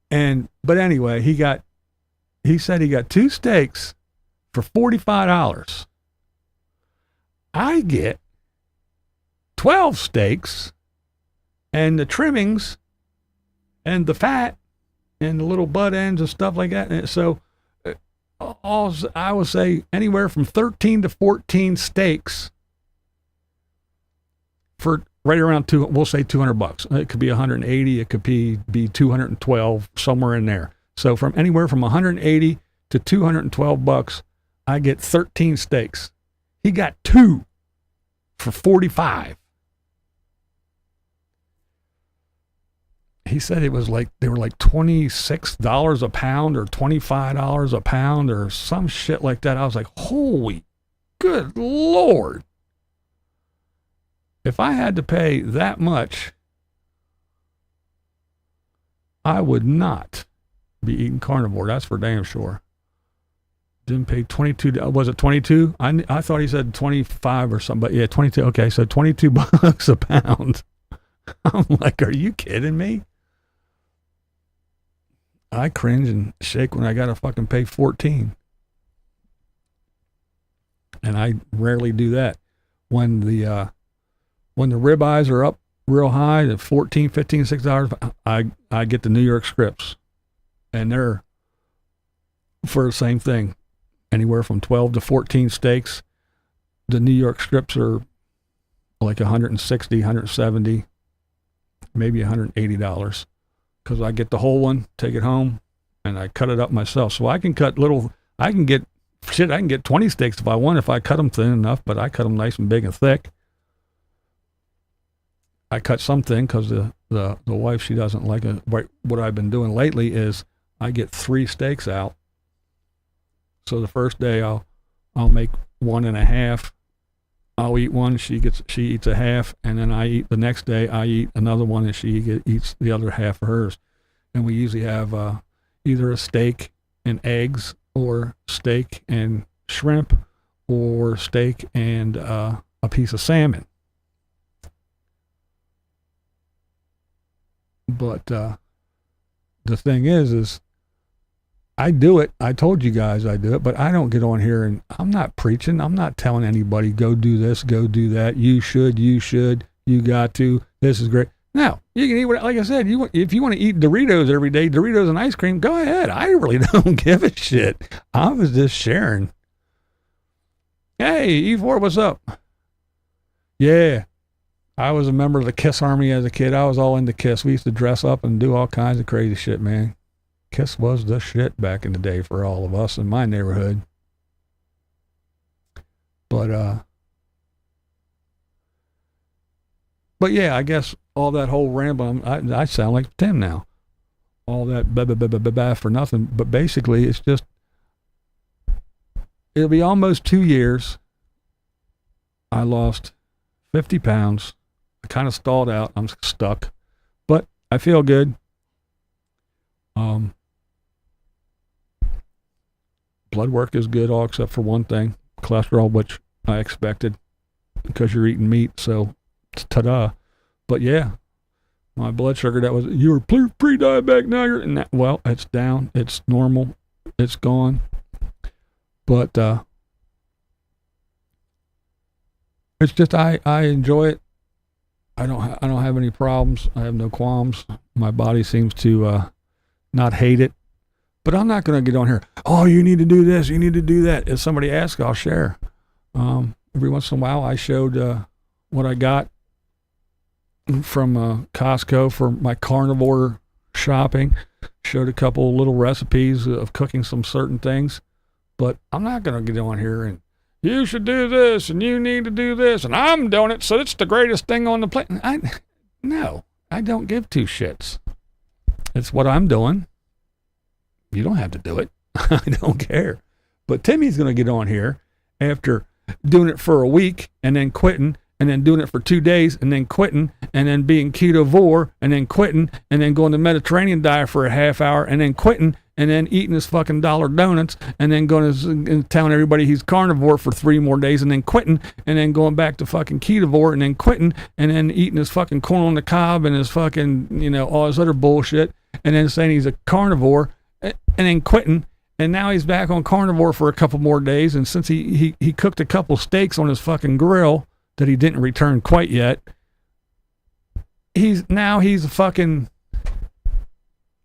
But anyway, he said he got 2 steaks for $45. I get 12 steaks and the trimmings and the fat and the little butt ends and stuff like that. And so I would say anywhere from 13 to 14 steaks for right around we'll say $200. It could be 180. It could be 212, somewhere in there. So from anywhere from 180 to $212, I get 13 steaks. He got 2 for $45. He said it was like, they were like $26 a pound or $25 a pound or some shit like that. I was like, holy good Lord. If I had to pay that much, I would not be eating carnivore. That's for damn sure. Didn't pay 22. Was it 22? I thought he said 25 or something, but yeah, 22. Okay, so $22 a pound. I'm like, are you kidding me? I cringe and shake when I gotta fucking pay 14. And I rarely do that. When the ribeyes are up real high at $14, $15, $6, I get the New York strips, and they're for the same thing, anywhere from 12 to 14 steaks. The New York strips are like 160, 170, maybe $180, because I get the whole one, take it home, and I cut it up myself. So I can cut I can get 20 steaks if I want, if I cut them thin enough, but I cut them nice and big and thick. I cut some thin because the wife, she doesn't like it. What I've been doing lately is I get 3 steaks out. So the first day I'll make 1.5. I'll eat one, she eats a half, and then I eat the next day. I eat another one, and she eats the other half of hers. And we usually have either a steak and eggs, or steak and shrimp, or steak and a piece of salmon. But the thing is I do it. I told you guys I do it, but I don't get on here and I'm not preaching. I'm not telling anybody, go do this, go do that. You should, you got to, this is great. No, you can eat what, like I said, if you want to eat Doritos every day, Doritos and ice cream, go ahead. I really don't give a shit. I was just sharing. Hey, E4, what's up? Yeah. I was a member of the KISS Army as a kid. I was all into KISS. We used to dress up and do all kinds of crazy shit, man. KISS was the shit back in the day for all of us in my neighborhood. But yeah, I guess all that whole ramble, I sound like Tim now. All that blah for nothing. But basically, it's just, it'll be almost 2 years. I lost 50 pounds. I kind of stalled out. I'm stuck, but I feel good. Blood work is good, all except for one thing, cholesterol, which I expected because you're eating meat. So, ta-da. But yeah, my blood sugar, you were pre-diabetic, now you're, well, it's down. It's normal. It's gone. But, it's just, I enjoy it. I don't have any problems. I have no qualms. My body seems to, not hate it. But I'm not going to get on here, oh, you need to do this, you need to do that. If somebody asks, I'll share. Every once in a while, I showed what I got from Costco for my carnivore shopping. Showed a couple little recipes of cooking some certain things. But I'm not going to get on here and, you should do this, and you need to do this, and I'm doing it, so it's the greatest thing on the planet. No, I don't give two shits. It's what I'm doing. You don't have to do it. I don't care. But Timmy's going to get on here after doing it for a week and then quitting, and then doing it for 2 days and then quitting, and then being ketovore and then quitting, and then going to Mediterranean diet for a half hour and then quitting, and then eating his fucking dollar donuts, and then going and telling everybody he's carnivore for 3 more days, and then quitting, and then going back to fucking ketovore, and then quitting, and then eating his fucking corn on the cob and his fucking, all his other bullshit, and then saying he's a carnivore, and then quitting, and now he's back on carnivore for a couple more days, and since he cooked a couple steaks on his fucking grill that he didn't return quite yet, he's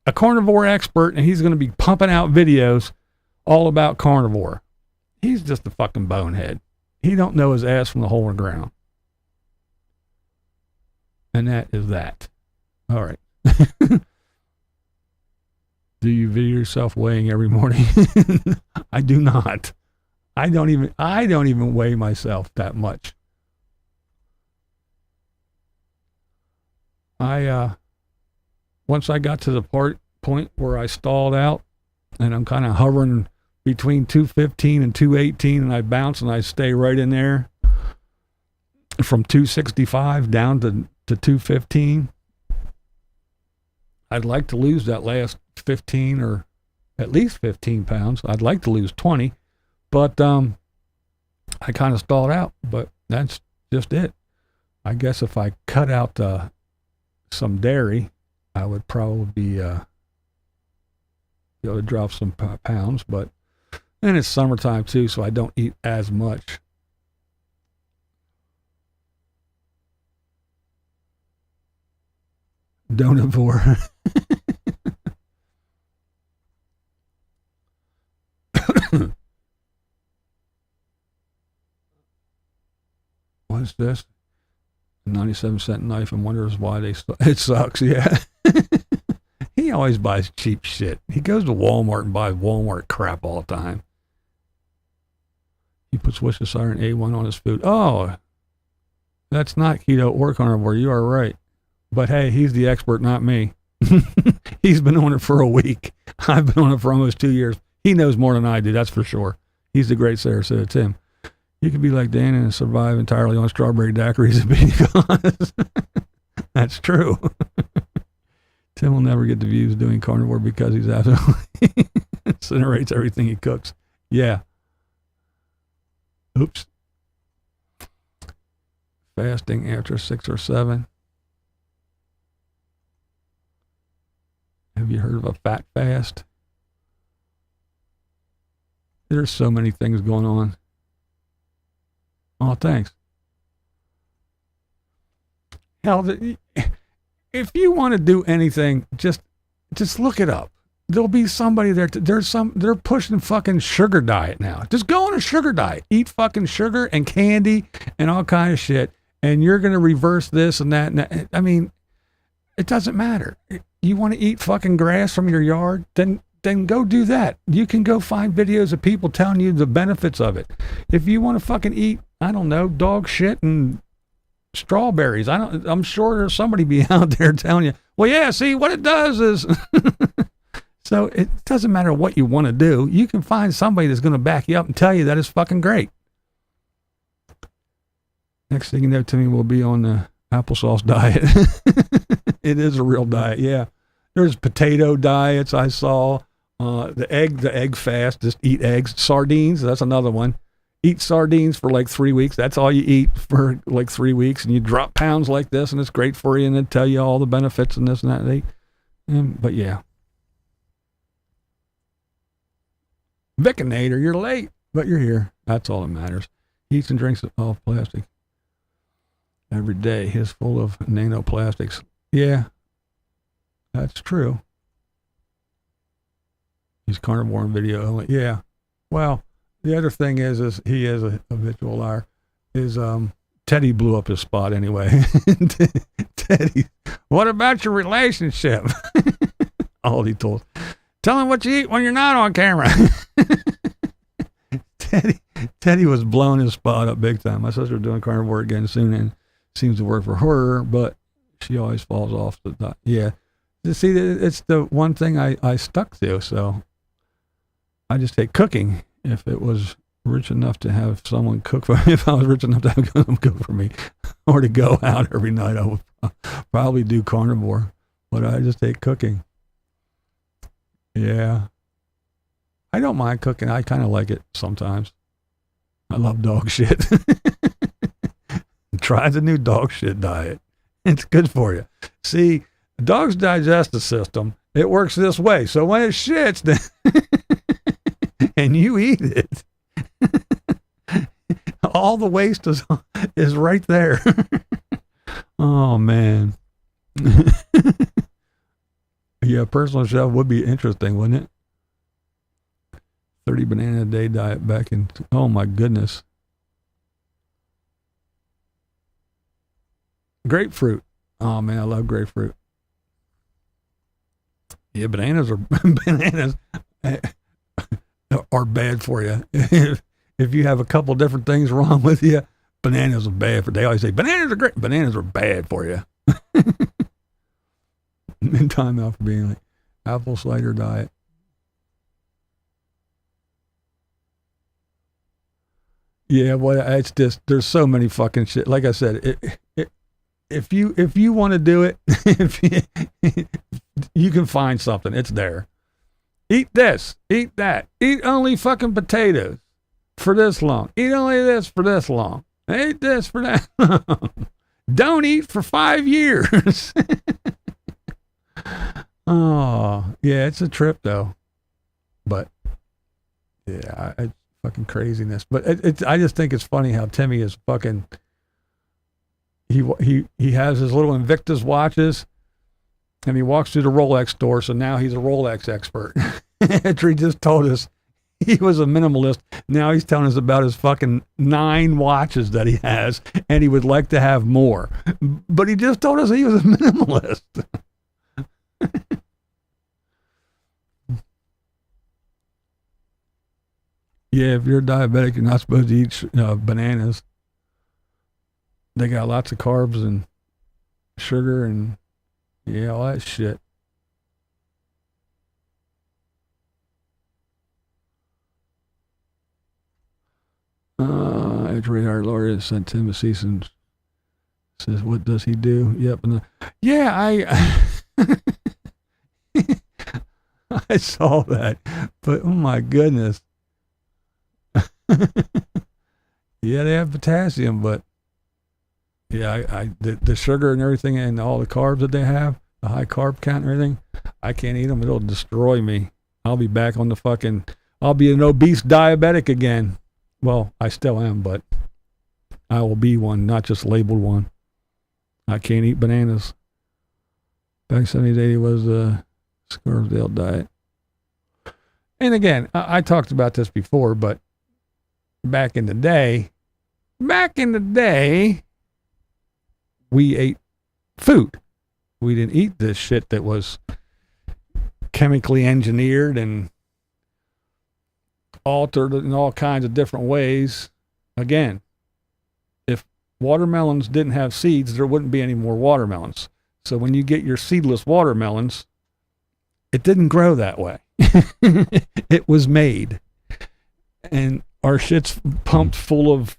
a carnivore expert, and he's going to be pumping out videos all about carnivore. He's just a fucking bonehead. He don't know his ass from the hole in the ground. And that is that. All right. Do you video yourself weighing every morning? I do not. I don't even weigh myself that much. Once I got to the point where I stalled out, and I'm kind of hovering between 215 and 218, and I bounce and I stay right in there from 265 down to 215. I'd like to lose that last 15 or at least 15 pounds. I'd like to lose 20, but I kind of stalled out, but that's just it. I guess if I cut out some dairy, I would probably be able to drop some pounds, but and it's summertime too, so I don't eat as much. Donivore. What's this? 97-cent knife and wonders why it sucks. Yeah. He always buys cheap shit. He goes to Walmart and buys Walmart crap all the time. He puts Worcestershire and A1 on his food. Oh, that's not keto or carnivore. You are right. But hey, he's the expert, not me. He's been on it for a week. I've been on it for almost 2 years. He knows more than I do, that's for sure. He's the great Sarasota Tim. You could be like Dan and survive entirely on strawberry daiquiris and pecans. That's true. Tim will never get the views doing carnivore because he's absolutely incinerates everything he cooks. Yeah. Oops. Fasting after 6 or 7. Have you heard of a fat fast? There's so many things going on. Oh, thanks. Hell, if you want to do anything, just look it up. There'll be somebody there. They're pushing fucking sugar diet now. Just go on a sugar diet. Eat fucking sugar and candy and all kind of shit. And you're going to reverse this and that. And I mean, it doesn't matter. You want to eat fucking grass from your yard? Then go do that. You can go find videos of people telling you the benefits of it. If you want to fucking eat, I don't know, dog shit and strawberries, I'm sure there's somebody be out there telling you, well, yeah, see, what it does is... So it doesn't matter what you want to do. You can find somebody that's going to back you up and tell you that it's fucking great. Next thing you know, Timmy will be on the applesauce diet. It is a real diet, yeah. There's potato diets I saw. The egg fast, just eat eggs. Sardines, that's another one. Eat sardines for like 3 weeks. That's all you eat for like 3 weeks, and you drop pounds like this, and it's great for you, and they tell you all the benefits and this and that. But yeah. Vicinator, you're late, but you're here. That's all that matters. He eats and drinks all plastic every day. He's full of nanoplastics. Yeah, that's true. He's carnivore in video only. Yeah. Well, the other thing is he is a habitual liar. Teddy blew up his spot anyway. Teddy, what about your relationship? All he told. Tell him what you eat when you're not on camera. Teddy was blowing his spot up big time. My sister's doing carnivore again soon, and seems to work for her, but she always falls off the top. Yeah. You see, it's the one thing I stuck to, so I just take cooking. If it was rich enough to have someone cook for me, if I was rich enough to have them cook for me, or to go out every night, I would probably do carnivore, but I just take cooking. Yeah. I don't mind cooking. I kind of like it sometimes. I love dog shit. Try the new dog shit diet. It's good for you. See, the dog's digestive system, it works this way. So when it shits, then and you eat it, all the waste is right there. Oh, man. Yeah, personal chef would be interesting, wouldn't it? 30 banana a day diet back in, oh my goodness. Grapefruit. Oh man, I love grapefruit. Yeah, bananas are bad for you. If you have a couple different things wrong with you, bananas are bad for. They always say bananas are great. Bananas are bad for you. In time out for being like apple cider diet. Yeah, well, it's just there's so many fucking shit. Like I said, if you want to do it, you can find something. It's there. Eat this, eat that, eat only fucking potatoes for this long. Eat only this for this long. Eat this for that long. Don't eat for 5 years. Oh, yeah, it's a trip though. But yeah, it's fucking craziness. But I just think it's funny how Timmy is fucking. He has his little Invictus watches, and he walks through the Rolex store. So now he's a Rolex expert. After he just told us he was a minimalist. Now he's telling us about his fucking 9 watches that he has, and he would like to have more. But he just told us he was a minimalist. Yeah, if you're diabetic, you're not supposed to eat bananas. They got lots of carbs and sugar and, yeah, all that shit. After retired lawyer sent Tim a cease and says, what does he do? Yep. And I saw that, but oh my goodness. Yeah, they have potassium, but yeah, the sugar and everything and all the carbs that they have, the high carb count and everything, I can't eat them. It'll destroy me. I'll be back on I'll be an obese diabetic again. Well, I still am, but I will be one, not just labeled one. I can't eat bananas. Back 70s, 80 was the Scarsdale diet. And again, I talked about this before, but back in the day, we ate food. We didn't eat this shit that was chemically engineered and altered in all kinds of different ways. Again, if watermelons didn't have seeds, there wouldn't be any more watermelons. So when you get your seedless watermelons, it didn't grow that way. It was made. And our shit's pumped full of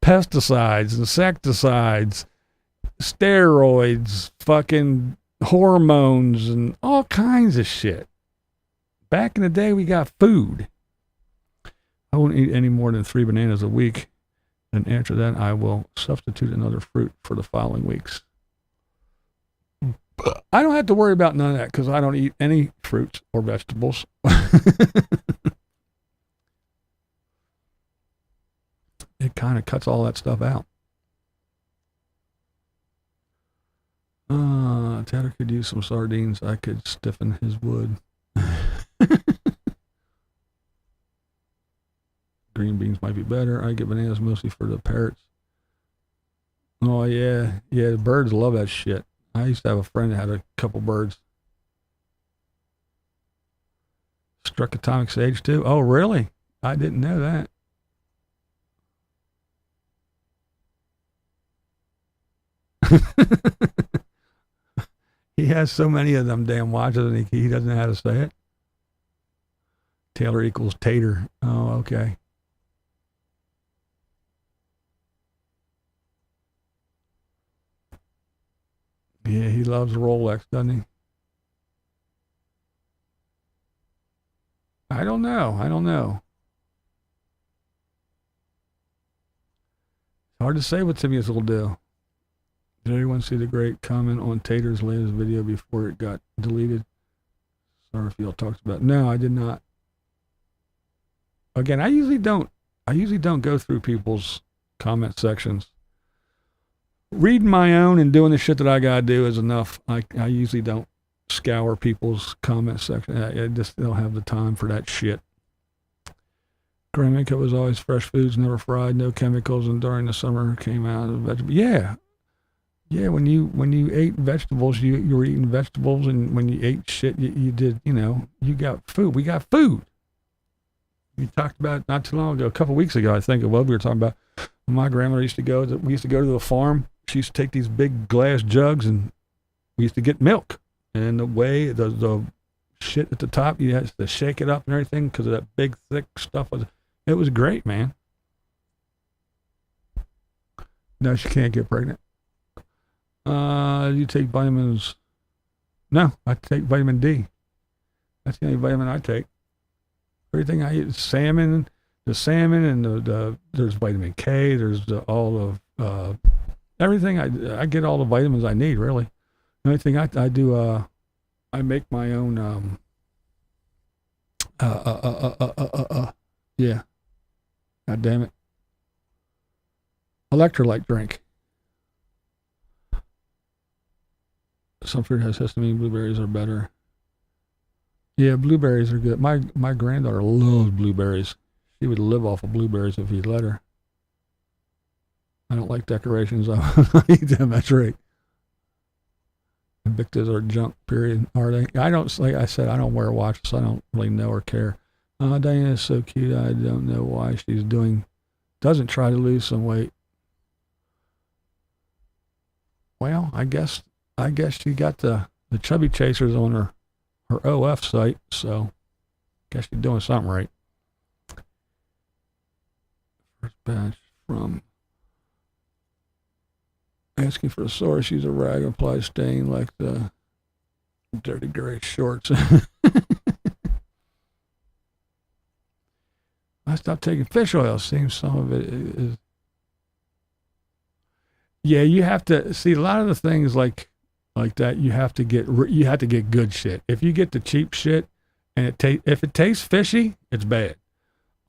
pesticides, insecticides, steroids, fucking hormones, and all kinds of shit. Back in the day, we got food. I won't eat any more than 3 bananas a week. And after that, I will substitute another fruit for the following weeks. I don't have to worry about none of that because I don't eat any fruits or vegetables. It kind of cuts all that stuff out. Tatter could use some sardines. I could stiffen his wood. Green beans might be better. I get bananas mostly for the parrots. Oh, yeah. Yeah, the birds love that shit. I used to have a friend that had a couple birds. Struck atomic sage too? Oh, really? I didn't know that. He has so many of them damn watches and he doesn't know how to say it. Taylor equals tater. Oh, okay. Yeah, he loves Rolex, doesn't he? I don't know. It's hard to say what Timmy's will do. Did anyone see the great comment on Tater's latest video before it got deleted? Sorry if y'all talked about it. No, I did not. Again, I usually don't go through people's comment sections. Reading my own and doing the shit that I gotta do is enough. I usually don't scour people's comment section. I just don't have the time for that shit. Grandma was always fresh foods, never fried, no chemicals, and during the summer came out of vegetables. Yeah. Yeah, when you ate vegetables, you were eating vegetables, and when you ate shit, you did, you got food. We got food. We talked about it not too long ago, a couple weeks ago, I think it was. We were talking about when my grandmother used to go. We used to go to the farm. She used to take these big glass jugs, and we used to get milk. And the way the shit at the top, you had to shake it up and everything because of that big thick stuff. It was great, man. No, she can't get pregnant. You take vitamins? No, I take vitamin D. That's the only vitamin I take. Everything I eat is salmon, and there's vitamin K. There's all of everything. I get all the vitamins I need, really. The only thing I do, I make my own. Yeah. God damn it. Electrolyte drink. Some fruit has histamine. Blueberries are better. Yeah, blueberries are good. My granddaughter loves blueberries. She would live off of blueberries if you'd let her. I don't like decorations. I eat them. That's right. Invictus are junk, period. Are they? I don't, like I said, I don't wear watches, so I don't really know or care. Diana's so cute. I don't know why she's doesn't try to lose some weight. Well, I guess she got the chubby chasers on her OF site, so I guess she's doing something right. First batch from asking for a source, use a rag, apply stain like the dirty gray shorts. I stopped taking fish oil. Seems some of it is. Yeah, you have to see a lot of the things like that. You have to get good shit. If you get the cheap shit and if it tastes fishy, it's bad.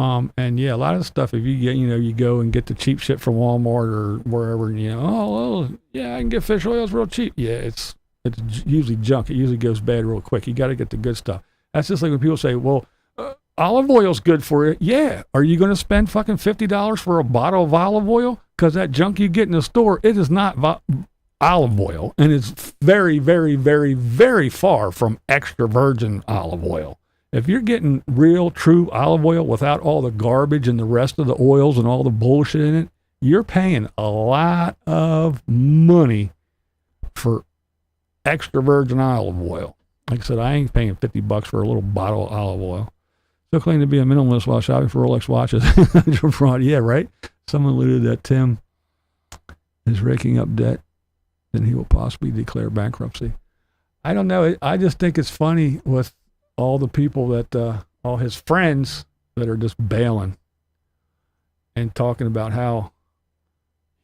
And yeah, a lot of the stuff, if you get, you go and get the cheap shit from Walmart or wherever, and oh, well, yeah, I can get fish oil. It's real cheap. Yeah, it's usually junk. It usually goes bad real quick. You got to get the good stuff. That's just like when people say, well, olive oil's good for you. Yeah. Are you going to spend fucking $50 for a bottle of olive oil? Because that junk you get in the store, it is not olive oil. And it's very, very, very, very far from extra virgin olive oil. If you're getting real, true olive oil without all the garbage and the rest of the oils and all the bullshit in it, you're paying a lot of money for extra virgin olive oil. Like I said, I ain't paying $50 for a little bottle of olive oil. Still claim to be a minimalist while shopping for Rolex watches. Yeah, right? Someone alluded that Tim is raking up debt, then he will possibly declare bankruptcy. I don't know. I just think it's funny with all the people that, all his friends that are just bailing and talking about how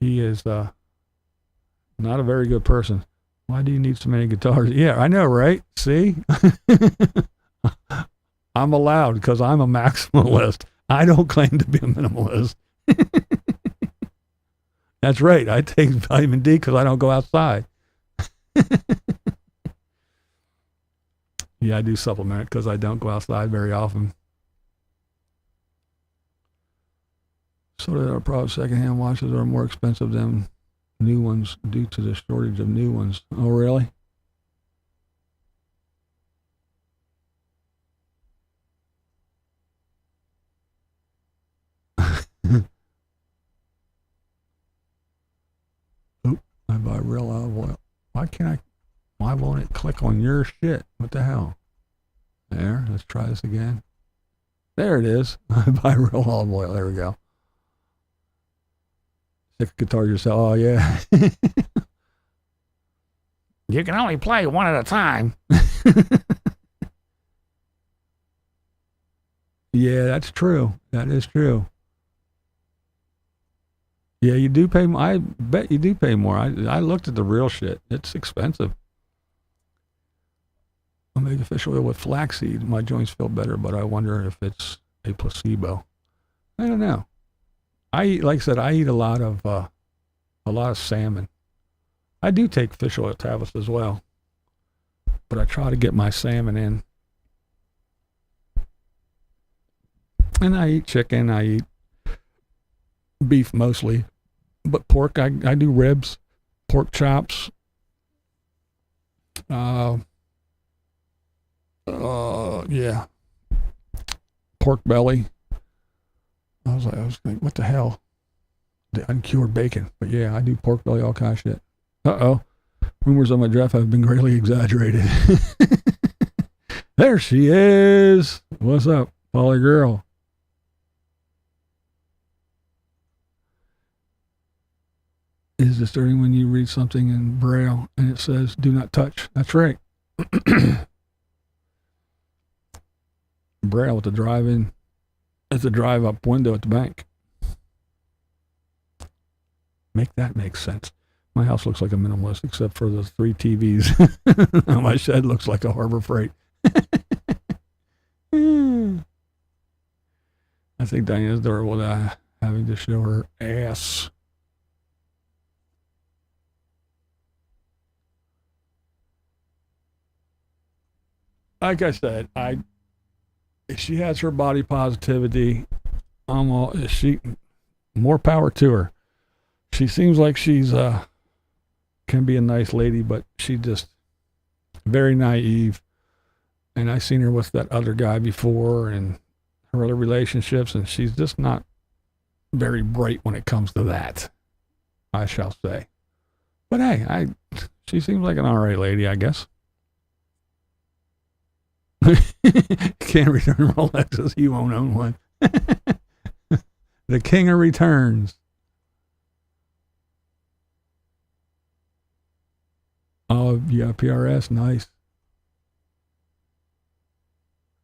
he is not a very good person. Why do you need so many guitars? Yeah, I know, right? See? I'm allowed because I'm a maximalist. I don't claim to be a minimalist. That's right. I take vitamin D because I don't go outside. Yeah, I do supplement it because I don't go outside very often. So that our product secondhand watches are more expensive than new ones due to the shortage of new ones. Oh, really? Oop, I buy real olive oil. Why won't it click on your shit? What the hell? There, let's try this again. There it is. I buy real olive oil. There we go. Sick guitar yourself. Oh, yeah. You can only play one at a time. Yeah, that's true. That is true. Yeah, you do pay more. I bet you do pay more. I looked at the real shit. It's expensive. I'll make a fish oil with flaxseed. My joints feel better, but I wonder if it's a placebo. I don't know. Like I said, I eat a lot of salmon. I do take fish oil tablets as well, but I try to get my salmon in. And I eat chicken. I eat beef mostly, but pork, I do ribs, pork chops, yeah, pork belly. I was like, what the hell? The uncured bacon. But yeah, I do pork belly, all kind of shit. Rumors on my draft have been greatly exaggerated. There she is. What's up, Polly girl? Is disturbing when you read something in Braille and it says, do not touch. That's right. Braille with the drive-in. It's a drive-up window at the bank. Make that make sense. My house looks like a minimalist except for the 3 TVs. My shed looks like a Harbor Freight. I think Diana's adorable having to show her ass. like I said, she has her body positivity. She more power to her. She seems like she's can be a nice lady, but she just very naive. And I seen her with that other guy before and her other relationships, and she's just not very bright when it comes to that, I shall say. But hey, she seems like an alright lady, I guess. Can't return Rolexes, he won't own one. The king of returns. Oh, yeah, PRS, nice.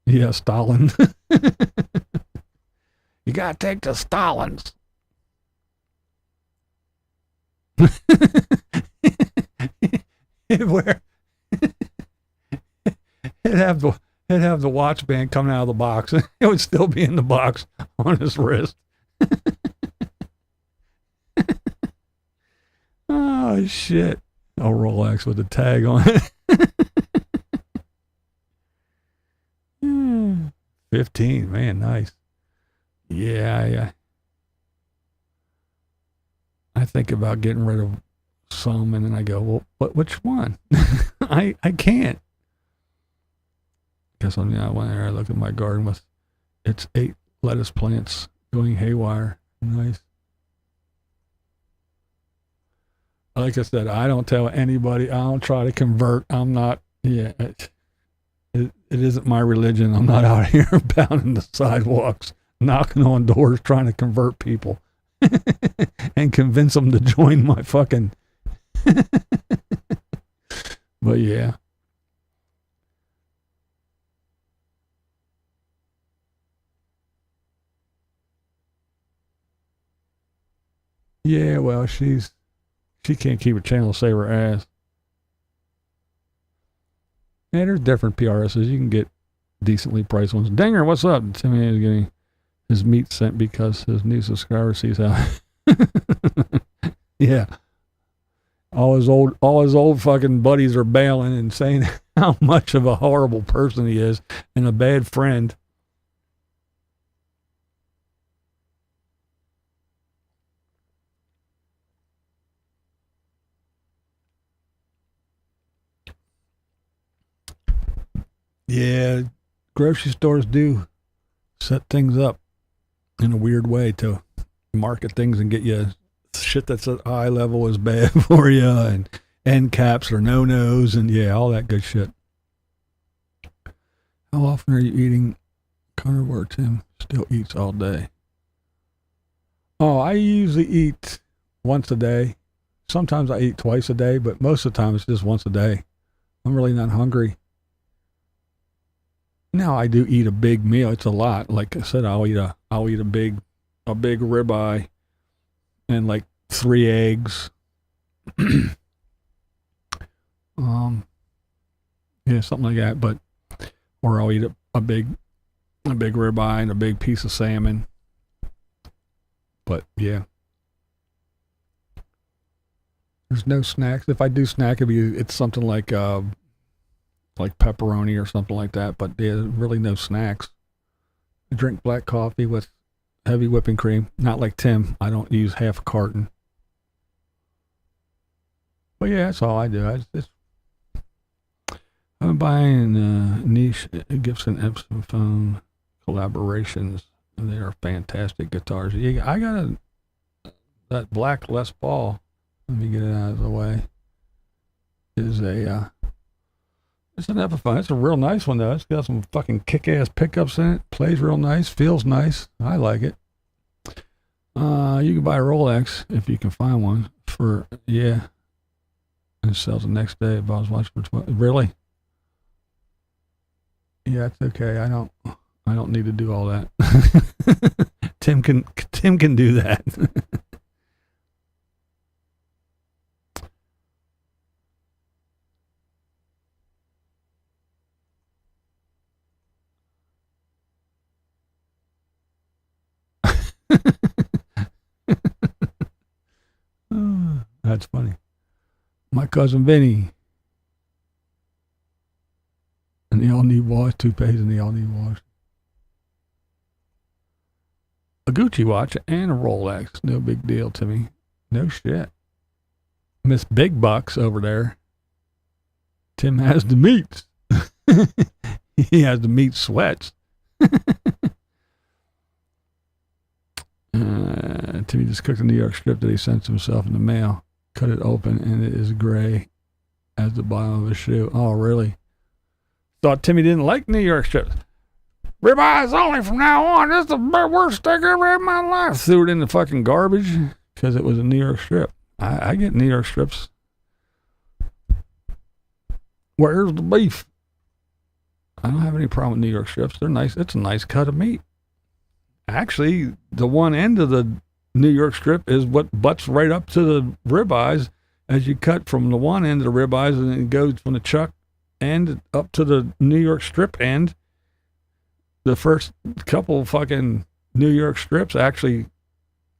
Yeah, Stalin. You gotta take the Stalins. Where it'd have the watch band coming out of the box. It would still be in the box on his wrist. Oh shit. A Rolex with a tag on it. 15, man, nice. Yeah, I think about getting rid of some, and then I go, well, which one? I can't. Guess I went there, I looked at my garden with its 8 lettuce plants going haywire. Nice. Like I said, I don't tell anybody. I don't try to convert. I'm not, it isn't my religion. I'm not out here pounding the sidewalks, knocking on doors, trying to convert people and convince them to join my fucking. But yeah. Yeah, well, she can't keep a channel to save her ass. Yeah, there's different PRSs. You can get decently priced ones. Dinger, what's up? Timmy is getting his meat sent because his new subscriber sees how. Yeah. All his old fucking buddies are bailing and saying how much of a horrible person he is and a bad friend. Yeah, grocery stores do set things up in a weird way to market things and get you shit that's at eye level is bad for you, and end caps or no-nos, and yeah, all that good shit. How often are you eating? Carnivore Tim still eats all day. Oh, I usually eat once a day. Sometimes I eat twice a day, but most of the time it's just once a day. I'm really not hungry. Now I do eat a big meal. It's a lot. Like I said, I'll eat a big ribeye and like 3 eggs. Yeah, something like that. But or I'll eat a big ribeye and a big piece of salmon. But yeah, there's no snacks. If I do snack, it's something like pepperoni or something like that, but there's really no snacks. I drink black coffee with heavy whipping cream. Not like Tim. I don't use half a carton. But yeah, that's all I do. I'm buying niche Gibson Epson phone collaborations, and they are fantastic guitars. Yeah, I got that black Les Paul. Let me get it out of the way. It's an Epiphone. It's a real nice one, though. It's got some fucking kick-ass pickups in it. Plays real nice. Feels nice. I like it. You can buy a Rolex if you can find one for, yeah. And it sells the next day. If I was watching for 12. Really? Yeah, it's okay. I don't need to do all that. Tim can do that. That's funny. My cousin Vinny, an And they all need wash, toupees, and they all need wash. A Gucci watch and a Rolex. No big deal to me. No shit. Miss Big Bucks over there. Tim has the meats. He has the meat sweats. Timmy just cooked a New York strip that he sent himself in the mail. Cut it open and it is gray as the bottom of a shoe. Oh, really? Thought Timmy didn't like New York strips. Ribeyes only from now on. This is the worst steak I ever had in my life. Threw it in the fucking garbage because it was a New York strip. I get New York strips. Where's the beef? I don't have any problem with New York strips. They're nice. It's a nice cut of meat. Actually, the one end of the New York strip is what butts right up to the ribeyes as you cut from the one end of the ribeyes, and it goes from the chuck end up to the New York strip end. The first couple fucking New York strips actually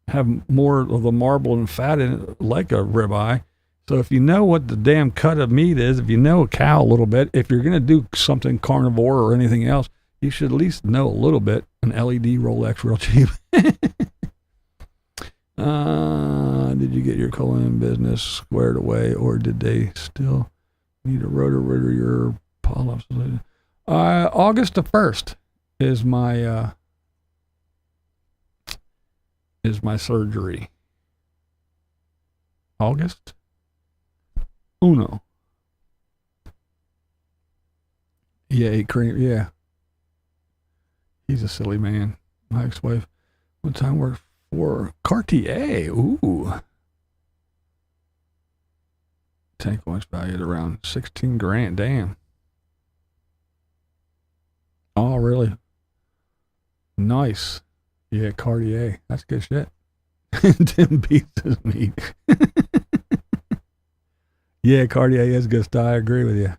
have more of the marble and fat in it, like a ribeye. So if you know what the damn cut of meat is, if you know a cow a little bit, if you're going to do something carnivore or anything else, you should at least know a little bit. An LED Rolex real cheap. Did you get your colon business squared away, or did they still need a rotor your polyps? August the 1st is my surgery. August uno. Yeah, cream. Yeah. He's a silly man. My ex-wife one time worked for Cartier. Ooh. Tank watch valued around 16 grand. Damn. Oh, really? Nice. Yeah, Cartier. That's good shit. Tim beats his meat. Yeah, Cartier is good style. I agree with you.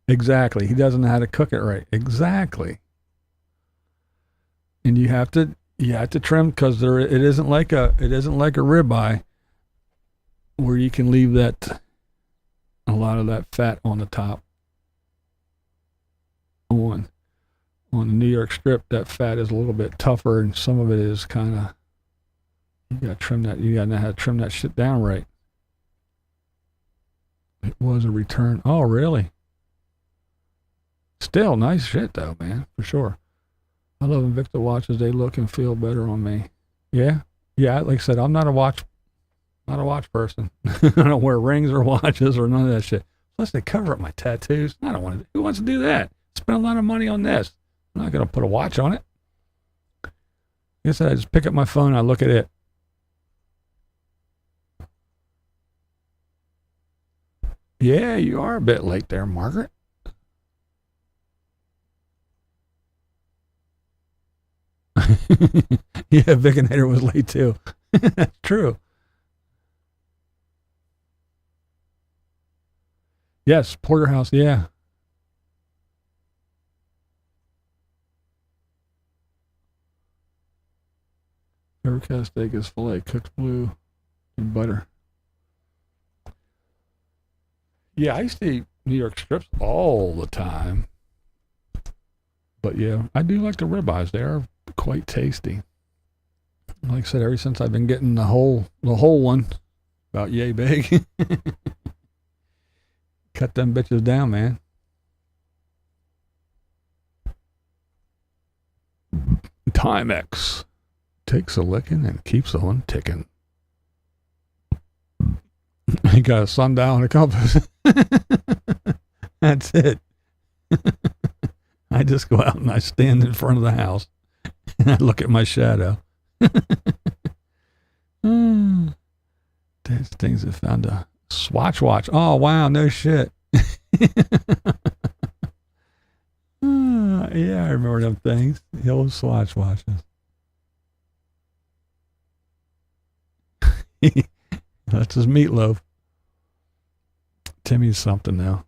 Exactly. He doesn't know how to cook it right. Exactly. And you have to trim, because it isn't like a ribeye where you can leave a lot of that fat on the top. On the New York strip, that fat is a little bit tougher, and some of it is kind of, you gotta trim that. You gotta know how to trim that shit down right. It was a return. Oh, really? Still nice shit though, man, for sure. I love Invicta watches. They look and feel better on me. Yeah. Like I said, I'm not a watch person. I don't wear rings or watches or none of that shit. Plus, they cover up my tattoos. I don't want to. Who wants to do that? Spend a lot of money on this. I'm not gonna put a watch on it. Like I said, I just pick up my phone and I look at it. Yeah, you are a bit late there, Margaret. Yeah, Vicinator was late too. That's true. Yes, porterhouse, yeah. Overcast steak is filet, cooked blue and butter. Yeah, I used to eat New York strips all the time. But yeah, I do like the ribeyes. They are quite tasty. Like I said, ever since I've been getting the whole one, about yay big. Cut them bitches down, man. Timex takes a licking and keeps on ticking. He got a sundial and a compass. That's it. I just go out and I stand in front of the house and I look at my shadow. There's things that found a Swatch watch. Oh, wow, no shit. Yeah, I remember them things. The old Swatch watches. That's his meatloaf. Timmy's something now.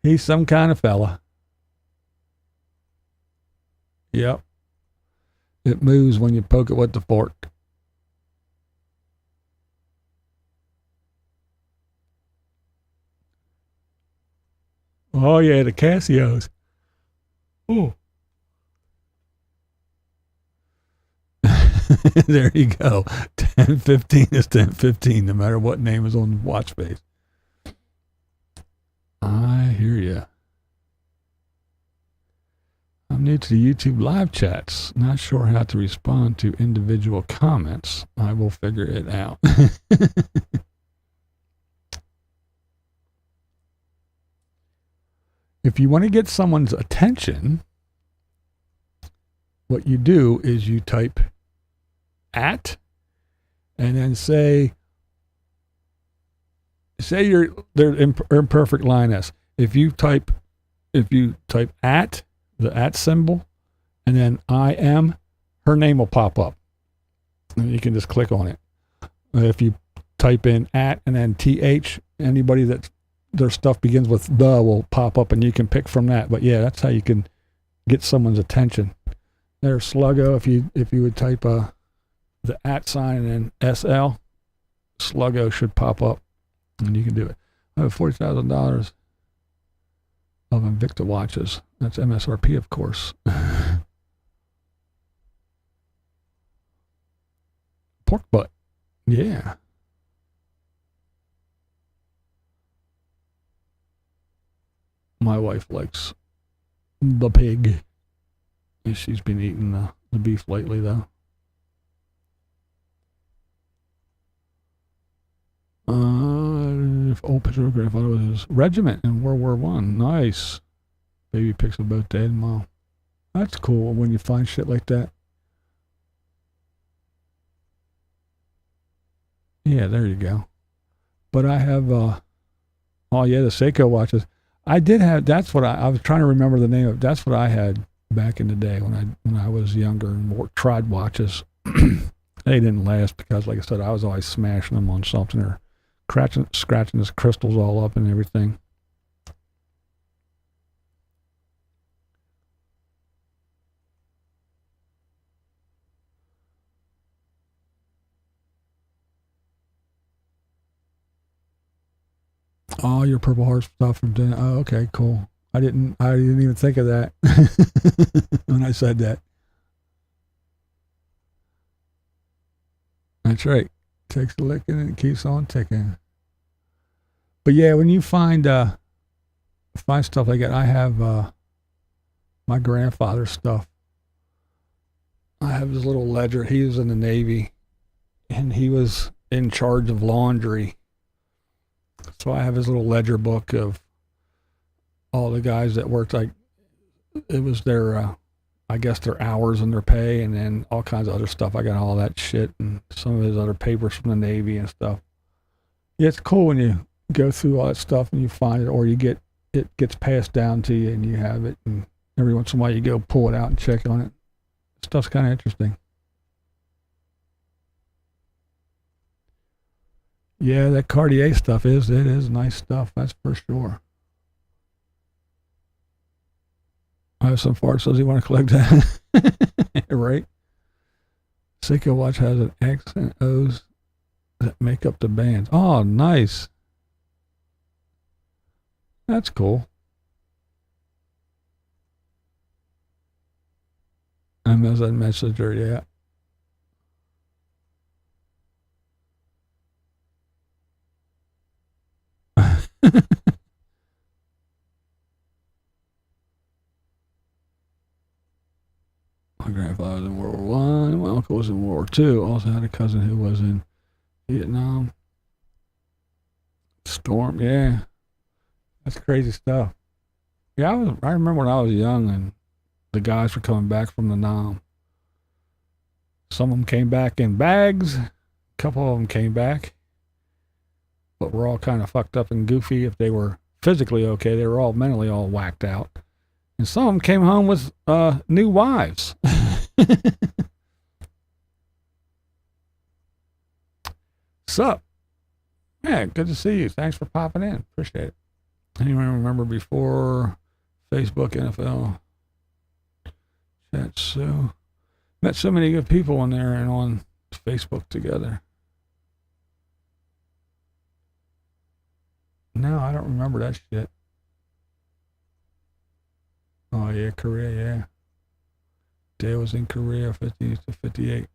He's some kind of fella. Yep. It moves when you poke it with the fork. Oh yeah, the Casios. Oh. There you go. 10:15 is 10:15, no matter what name is on the watch face. I hear you. I'm new to the YouTube live chats. Not sure how to respond to individual comments. I will figure it out. If you want to get someone's attention, what you do is you type at and then say they're imperfect line S. If you type at, the at symbol, and then I am, her name will pop up. And you can just click on it. If you type in at and then TH, anybody that their stuff begins with the will pop up and you can pick from that. But yeah, that's how you can get someone's attention. There's Sluggo. If you would type the at sign and then SL, Sluggo should pop up and you can do it. I have $40,000 of Invicta watches. That's MSRP, of course. Pork butt. Yeah. My wife likes the pig. She's been eating the beef lately, though. Old picture of grandfather was his regiment in World War I. Nice. Baby pics of both dad and mom. That's cool when you find shit like that. Yeah, there you go. But I have, oh yeah, the Seiko watches. I did have, that's what I was trying to remember the name of, that's what I had back in the day when I was younger and tried watches. They didn't last because, like I said, I was always smashing them on something or scratching his crystals all up and everything. Oh, your Purple Heart stuff from dinner. Oh, okay, cool. I didn't even think of that when I said that. That's right. Takes a licking and it keeps on ticking. But yeah, when you find stuff like that, I have my grandfather's stuff. I have his little ledger. He was in the Navy, and he was in charge of laundry. So I have his little ledger book of all the guys that worked. Like it was their, I guess their hours and their pay, and then all kinds of other stuff. I got all that shit and some of his other papers from the Navy and stuff. Yeah, it's cool when you go through all that stuff and you find it, or it gets passed down to you and you have it, and every once in a while you go pull it out and check on it. Stuff's kind of interesting. Yeah, that Cartier stuff it is nice stuff, that's for sure. I have some fart says you want to collect that. Right? Seiko watch has an X and O's that make up the bands. Oh, nice. That's cool. Amazon Messenger, yeah. My grandfather was in World War I. My uncle was in World War II. Also had a cousin who was in Vietnam. Storm, yeah. That's crazy stuff. Yeah, I remember when I was young and the guys were coming back from the Nam. Some of them came back in bags. A couple of them came back. But were all kind of fucked up and goofy. If they were physically okay, they were all mentally all whacked out. And some of them came home with new wives. Sup? Yeah, good to see you. Thanks for popping in. Appreciate it. Anyone remember before Facebook, NFL? Chat, so met so many good people on there and on Facebook together. No, I don't remember that shit. Oh, yeah, Korea, yeah. Dale was in Korea 50 to 58.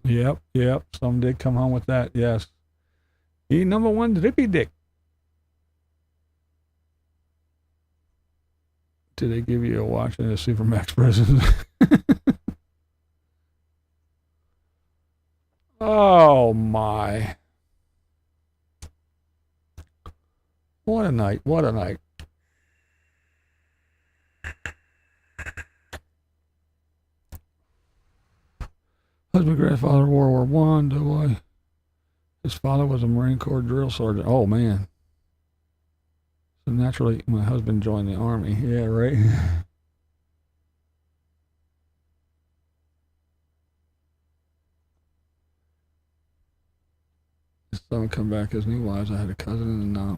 Yep. Some did come home with that, yes. He number one drippy dick. Did they give you a watch and a Supermax present? Oh, my. What a night. What a night. Husband, grandfather, World War I. Do I? His father was a Marine Corps drill sergeant. Oh, man. So naturally, my husband joined the Army. Yeah, right. His son come back as new wives. I had a cousin and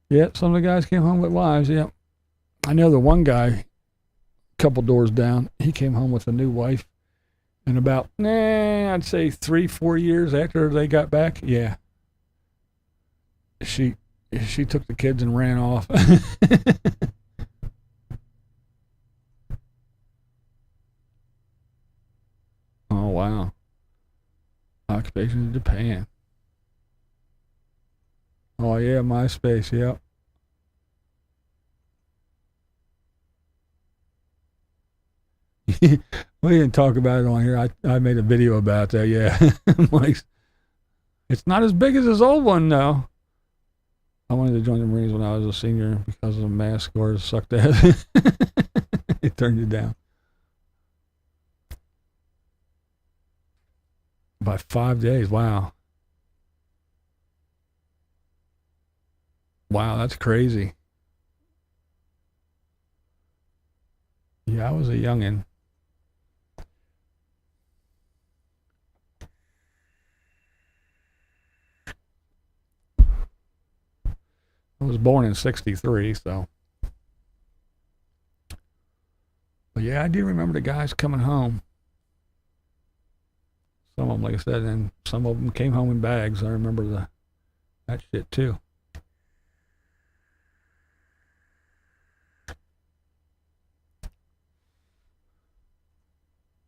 yeah, some of the guys came home with wives. Yeah, I know the one guy, a couple doors down, he came home with a new wife, and about I'd say 3-4 years after they got back, yeah, she took the kids and ran off. Oh wow, occupation in Japan. Oh yeah, MySpace. Yep. We didn't talk about it on here. I made a video about that. Yeah, like it's not as big as his old one though. I wanted to join the Marines when I was a senior because of the math scores sucked ass. It turned you down by 5 days. Wow, that's crazy. Yeah, I was a youngin'. I was born in 63, so. But yeah, I do remember the guys coming home. Some of them, like I said, and some of them came home in bags. I remember that shit too.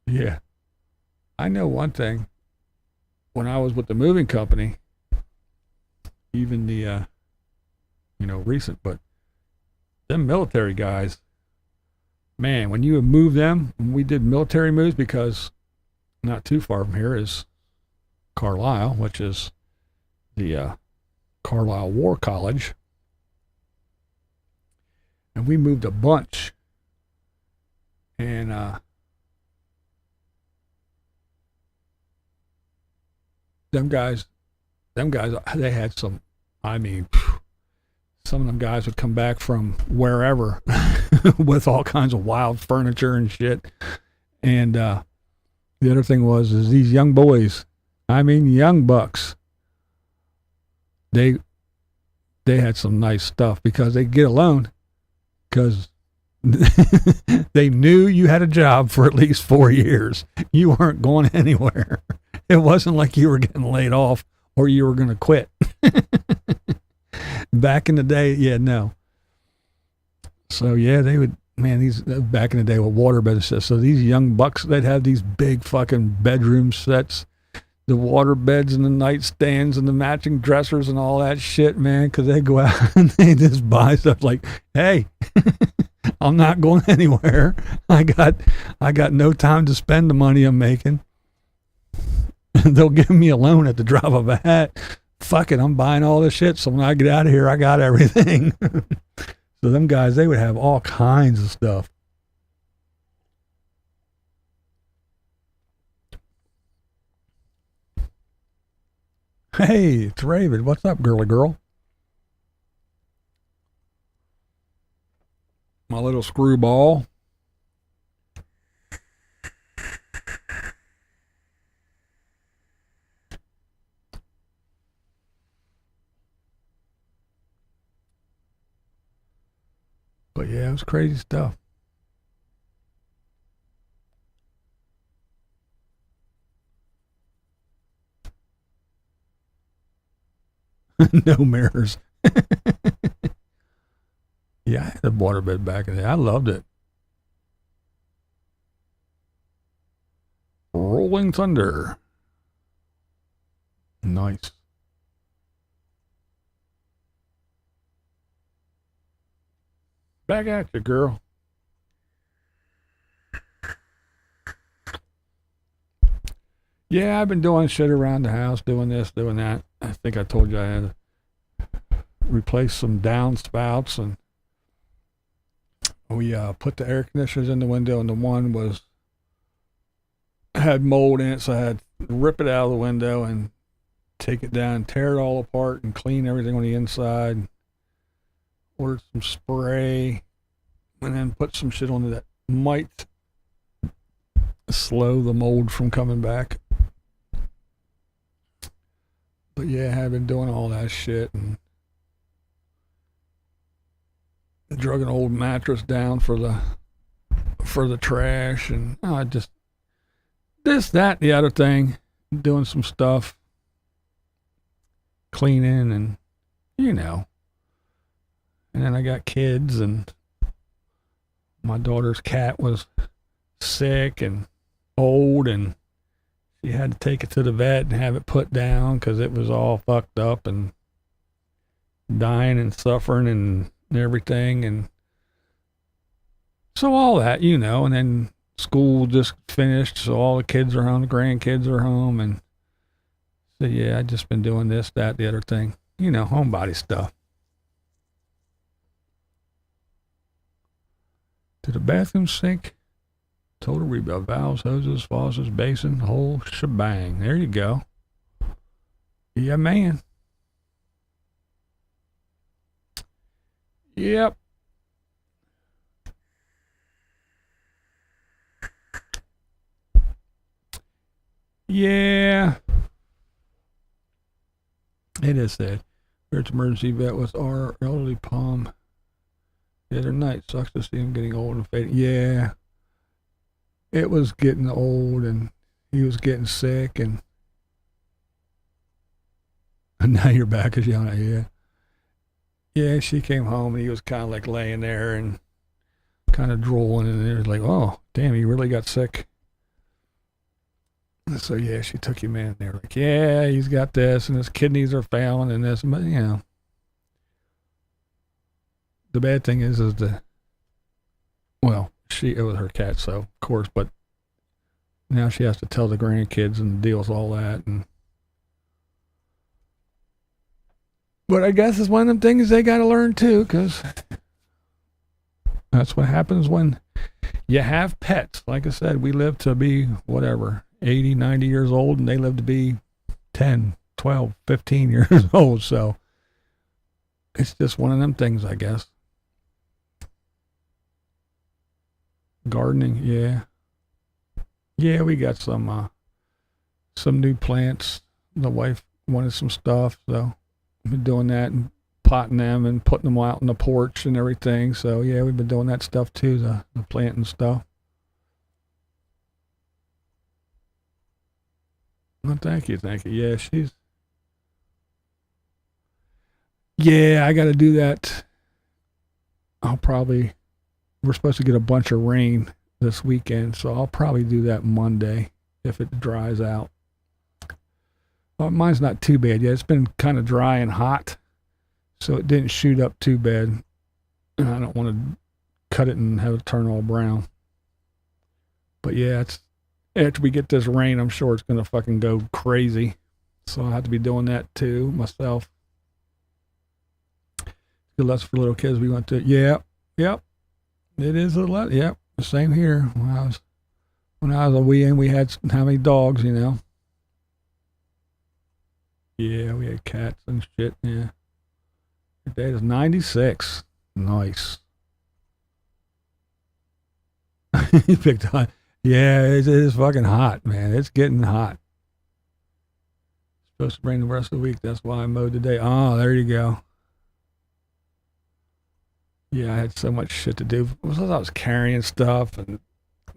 Yeah. I know one thing. When I was with the moving company, even the recent, but them military guys, man, when you move them, when we did military moves, because not too far from here is Carlisle, which is the Carlisle War College, and we moved a bunch, and them guys, they had some. I mean, some of them guys would come back from wherever with all kinds of wild furniture and shit. And the other thing is these young boys, I mean young bucks, they had some nice stuff because they get a loan because they knew you had a job for at least 4 years. You weren't going anywhere. It wasn't like you were getting laid off or you were going to quit. Back in the day, yeah, no. So yeah, they would, man, these back in the day with waterbed sets. So these young bucks, they'd have these big fucking bedroom sets, the water beds and the nightstands and the matching dressers and all that shit, man. Because they go out and they just buy stuff like, hey, I'm not going anywhere. I got no time to spend the money I'm making. They'll give me a loan at the drop of a hat. Fuck it, I'm buying all this shit. So when I get out of here, I got everything. So them guys, they would have all kinds of stuff. Hey, it's Raven. What's up, girly girl? My little screwball. But yeah, it was crazy stuff. No mirrors. Yeah, I had a waterbed back in there. I loved it. Rolling Thunder. Nice. Back at you, girl. Yeah, I've been doing shit around the house, doing this, doing that. I think I told you I had to replace some downspouts, and we put the air conditioners in the window, and the one had mold in it, so I had to rip it out of the window and take it down, tear it all apart, and clean everything on the inside. Ordered some spray, and then put some shit on it that might slow the mold from coming back. But yeah, I've been doing all that shit, and drug an old mattress down for the trash, and just this, that, the other thing, doing some stuff, cleaning, and and then I got kids, and my daughter's cat was sick and old, and she had to take it to the vet and have it put down because it was all fucked up and dying and suffering and everything. And so all that, and then school just finished, so all the kids are home, the grandkids are home, and so yeah, I just been doing this, that, the other thing, homebody stuff. To the bathroom sink, total rebuild, valves, hoses, faucets, basin, whole shebang. There you go. Yeah, man. Yep. Yeah. It is sad. There's emergency vet with our elderly palm the other night. Sucks to see him getting old and fading. Yeah. It was getting old, and he was getting sick, and now you're back as young. Yeah. Yeah, she came home, and he was kind of like laying there and kind of drooling, and it was like, oh, damn, he really got sick. So yeah, she took him in. They were like, yeah, he's got this, and his kidneys are failing, and this, but the bad thing is it was her cat, so of course, but now she has to tell the grandkids and deal with all that, but I guess it's one of them things they got to learn too, because that's what happens when you have pets. Like I said, we live to be 80, 90 years old, and they live to be 10, 12, 15 years old, so it's just one of them things, I guess. Gardening, yeah, we got some new plants. The wife wanted some stuff, so we've been doing that and potting them and putting them out on the porch and everything. So yeah, we've been doing that stuff too, the planting stuff. Well, thank you. Yeah, I got to do that. We're supposed to get a bunch of rain this weekend, so I'll probably do that Monday if it dries out. Well, mine's not too bad yet. It's been kind of dry and hot, so it didn't shoot up too bad. And I don't want to cut it and have it turn all brown. But yeah, after we get this rain, I'm sure it's going to fucking go crazy. So I'll have to be doing that too myself. Good luck for little kids. We went to, yep. It is a lot. Yep. Same here. When I was a wee, we had how many dogs, Yeah, we had cats and shit. Yeah. Your dad is 96. Nice. He picked on. Yeah, it is fucking hot, man. It's getting hot. Supposed to rain the rest of the week. That's why I mowed today. Oh, there you go. Yeah, I had so much shit to do. I was carrying stuff and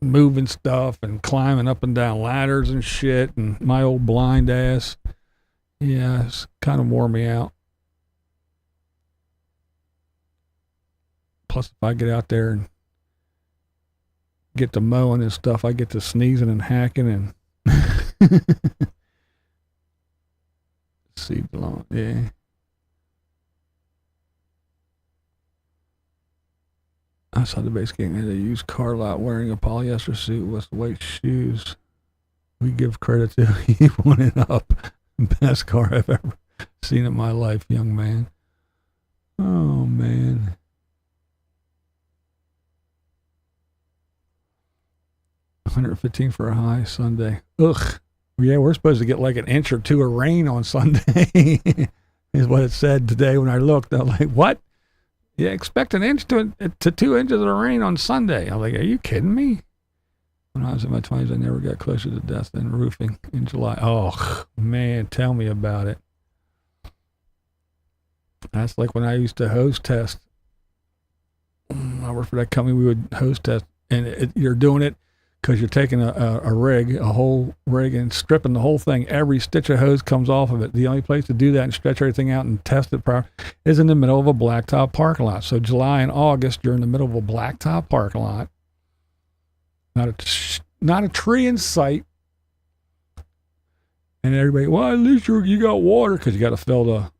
moving stuff and climbing up and down ladders and shit, and my old blind ass. Yeah, it's kind of wore me out. Plus, if I get out there and get to mowing and stuff, I get to sneezing and hacking and seed lawn. Yeah. I saw the base game at a used car lot wearing a polyester suit with white shoes. We give credit to he won it up. Best car I've ever seen in my life, young man. Oh, man. $115 for a high Sunday. Ugh. Yeah, we're supposed to get like an inch or two of rain on Sunday, is what it said today when I looked. I'm like, what? Yeah, expect an inch to 2 inches of rain on Sunday. I'm like, are you kidding me? When I was in my 20s, I never got closer to death than roofing in July. Oh, man, tell me about it. That's like when I used to hose test. I worked for that company. We would hose test, and you're doing it because you're taking a whole rig, and stripping the whole thing. Every stitch of hose comes off of it. The only place to do that and stretch everything out and test it properly is in the middle of a blacktop parking lot. So July and August, you're in the middle of a blacktop parking lot. Not a tree in sight. And everybody, well, at least you got water, because you got to fill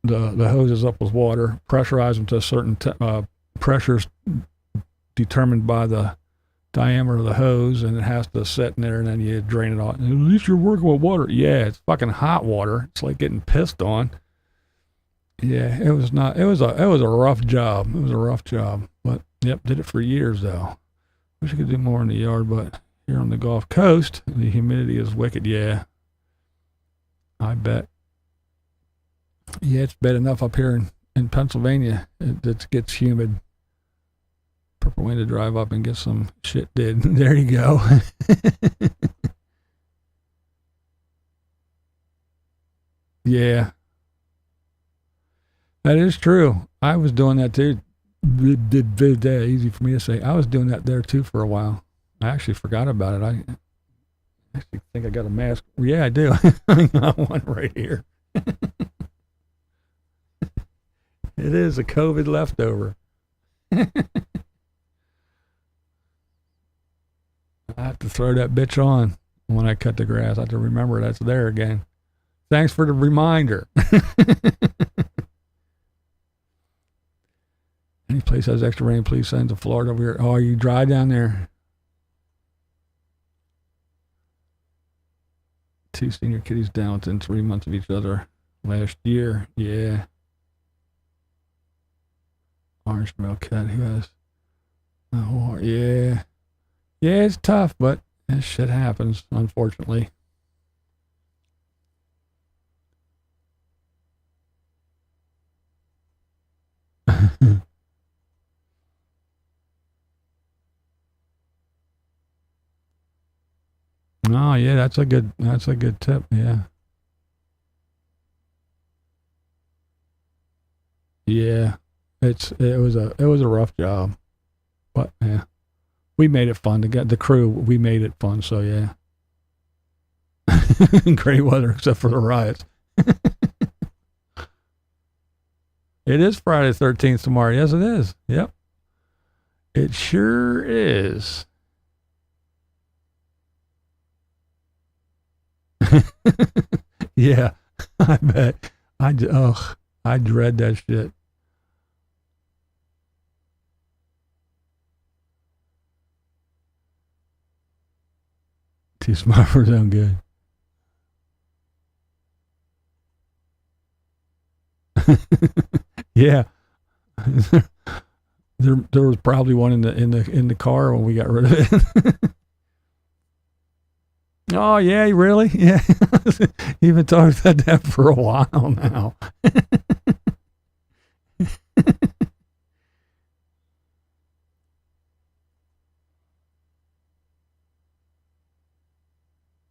the hoses up with water, pressurize them to a certain pressures determined by the diameter of the hose, and it has to sit in there, and then you drain it off. At least you're working with water. Yeah, it's fucking hot water. It's like getting pissed on. Yeah, it was a rough job. It was a rough job. But yep, did it for years though. Wish I could do more in the yard, but here on the Gulf Coast, the humidity is wicked. Yeah, I bet. Yeah, it's bad enough up here in Pennsylvania. It gets humid. Purple way to drive up and get some shit did. There you go. Yeah, that is true. I was doing that too. Easy for me to say. I was doing that there too for a while. I actually forgot about it. I actually think I got a mask. Yeah, I do. I got one right here. It is a COVID leftover. I have to throw that bitch on when I cut the grass. I have to remember that's there again. Thanks for the reminder. Any place has extra rain, please send to Florida. Oh, are you dry down there? 2 senior kitties down within 3 months of each other last year. Yeah. Orange milk cat who has. Oh, yeah. Yeah, it's tough, but this shit happens, unfortunately. Oh, yeah, that's a good tip. Yeah. Yeah. It was a rough job. But yeah. We made it fun. The crew, we made it fun, so yeah. Great weather except for the riots. It is Friday the 13th tomorrow. Yes, it is. Yep. It sure is. Yeah, I bet. I dread that shit. Too smart for his own good. Yeah. There was probably one in the car when we got rid of it. Oh yeah, really? Yeah. You've been talking about that for a while now.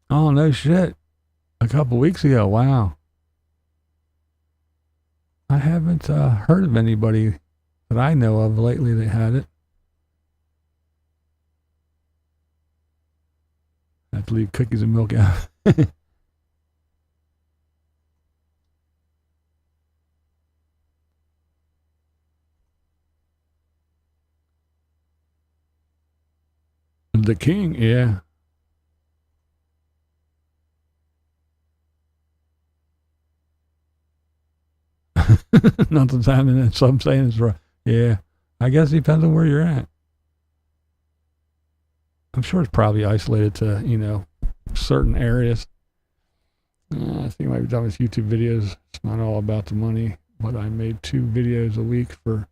Oh no shit. A couple weeks ago. Wow. I haven't heard of anybody that I know of lately that had it. I have to leave cookies and milk out. The king, yeah. Nothing's happening, and some saying it's right. Yeah, I guess it depends on where you're at. I'm sure it's probably isolated to, certain areas. I think I might be done with YouTube videos. It's not all about the money, but I made 2 videos a week for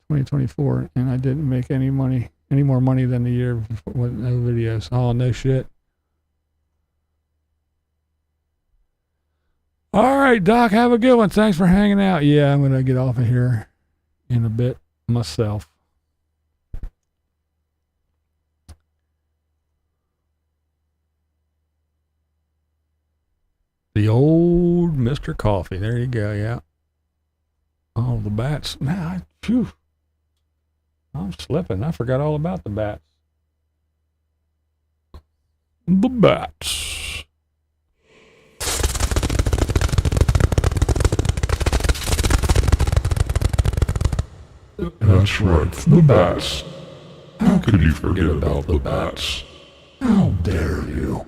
2024, and I didn't make any more money than the year before with no videos. Oh, no shit. All right, Doc, have a good one. Thanks for hanging out. Yeah, I'm going to get off of here in a bit myself. The old Mr. Coffee. There you go, yeah. Oh, the bats. Phew. I'm slipping. I forgot all about the bats. The bats. That's right, the bats. How could you forget about the bats? How dare you?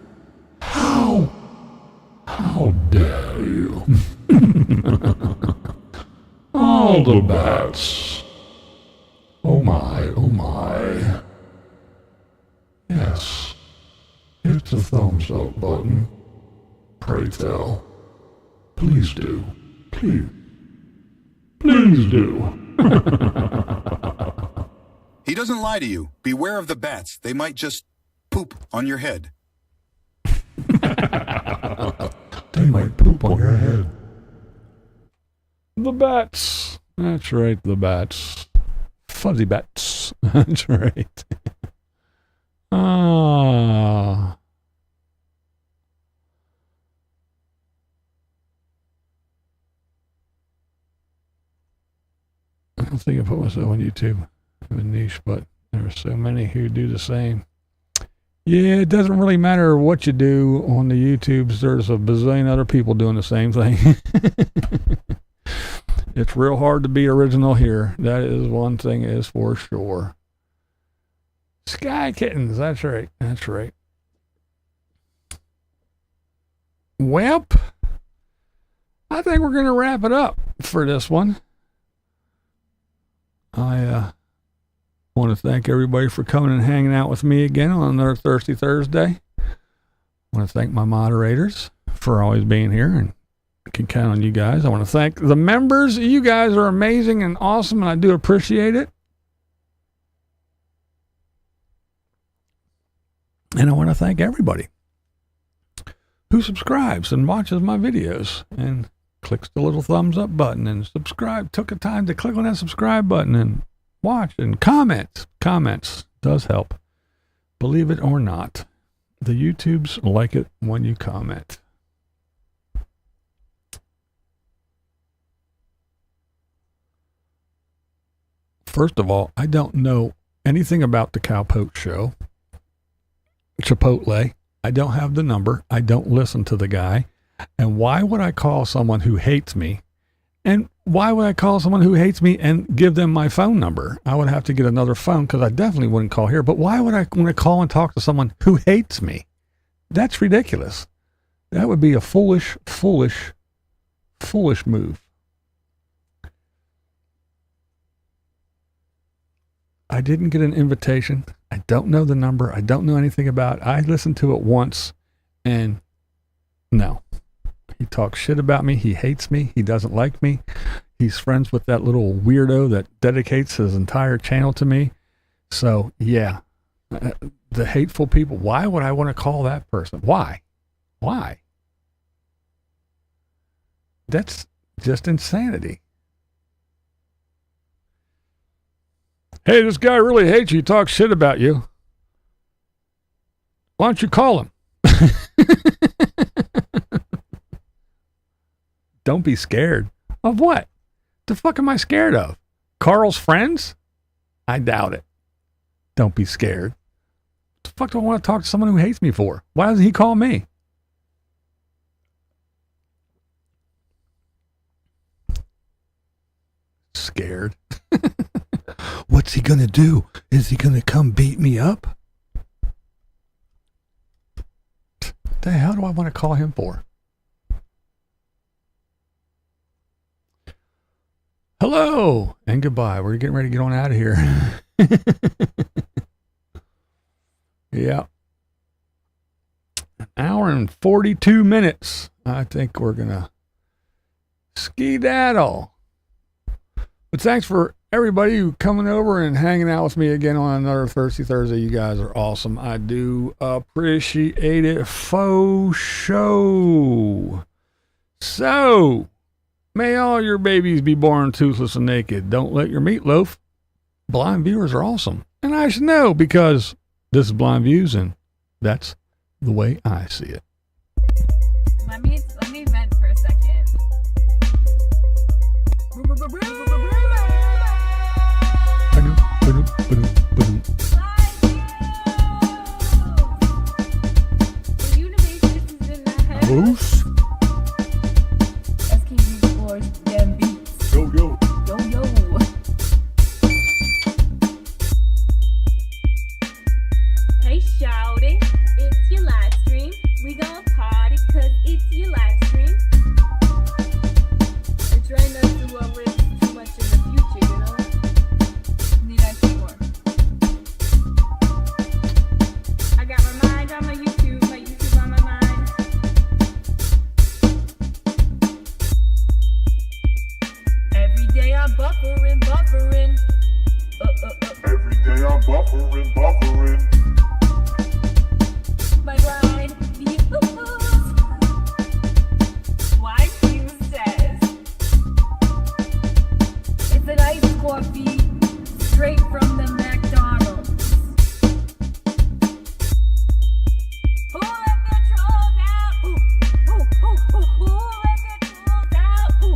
How dare you? All the bats. Oh my, oh my. Yes. Hit the thumbs up button. Pray tell. Please do. Please do. He doesn't lie to you. Beware of the bats. They might just poop on your head. They might poop on your head. The bats. That's right, the bats. Fuzzy bats. That's right. Ah. I don't think I put myself on YouTube. I'm a niche, but there are so many who do the same. Yeah, it doesn't really matter what you do on the YouTubes. There's a bazillion other people doing the same thing. It's real hard to be original here. That is one thing is for sure. Sky Kittens. That's right. That's right. Well, I think we're going to wrap it up for this one. I want to thank everybody for coming and hanging out with me again on another Thirsty Thursday. I want to thank my moderators for always being here, and can count on you guys. I want to thank the members. You guys are amazing and awesome, and I do appreciate it. And I want to thank everybody who subscribes and watches my videos and clicks the little thumbs up button and subscribe. Took the time to click on that subscribe button and watch and comment. Comments does help. Believe it or not, the YouTubes like it when you comment. First of all, I don't know anything about the Cowpoke show. Chipotle. I don't have the number. I don't listen to the guy. And why would I call someone who hates me? And why would I call someone who hates me and give them my phone number? I would have to get another phone because I definitely wouldn't call here. But why would I want to call and talk to someone who hates me? That's ridiculous. That would be a foolish move. I didn't get an invitation. I don't know the number. I don't know anything about it. I listened to it once and no. He talks shit about me. He hates me. He doesn't like me. He's friends with that little weirdo that dedicates his entire channel to me. So, yeah. The hateful people. Why would I want to call that person? Why? That's just insanity. Hey, this guy really hates you. He talks shit about you. Why don't you call him? Don't be scared. Of what? The fuck am I scared of? Carl's friends? I doubt it. Don't be scared. What the fuck do I want to talk to someone who hates me for? Why doesn't he call me? Scared. What's he gonna do? Is he gonna come beat me up? the hell do I want to call him for? Hello and goodbye. We're getting ready to get on out of here. Yeah. An hour and 42 minutes. I think we're going to skedaddle. But thanks for everybody who coming over and hanging out with me again on another Thirsty Thursday. You guys are awesome. I do appreciate it. Faux show. So, may all your babies be born toothless and naked. Don't let your meatloaf. Blind viewers are awesome. And I should know because this is Blind Views and that's the way I see it. Let me vent for a second. The universe is in the head. Moose. SKB explores damn beats. Yo, yo. Yo, yo. Hey, shouty, it's your live stream. We gon' party cause it's your live stream. We're trying not to live too much in the future, you know? Need I say more? I got my mind on my YouTube on my mind. Every day I'm buffering. Every day I'm buffering. My blind views. Blind views says it's an iced coffee straight from the McDonald's. Who let the trolls out? Who let the trolls out? Who?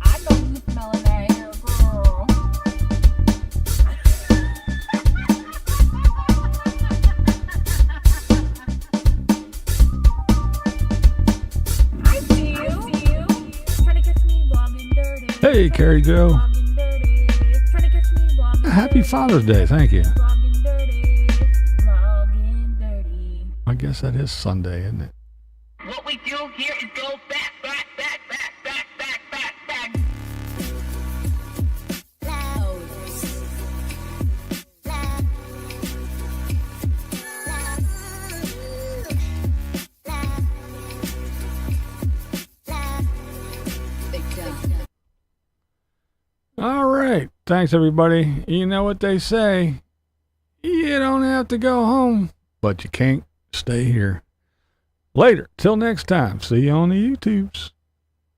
I know you smelling that here, girl. I see you. Trying to catch me walking dirty. Hey, Carrie Joe. Walking dirty. Trying to catch me walking Happy dirty. Father's Day. Thank you. Walking dirty. Walking dirty. I guess that is Sunday, isn't it? What we do here is go back. All right. Thanks, everybody. You know what they say. You don't have to go home, but you can't stay here. Later. Till next time. See you on the YouTubes.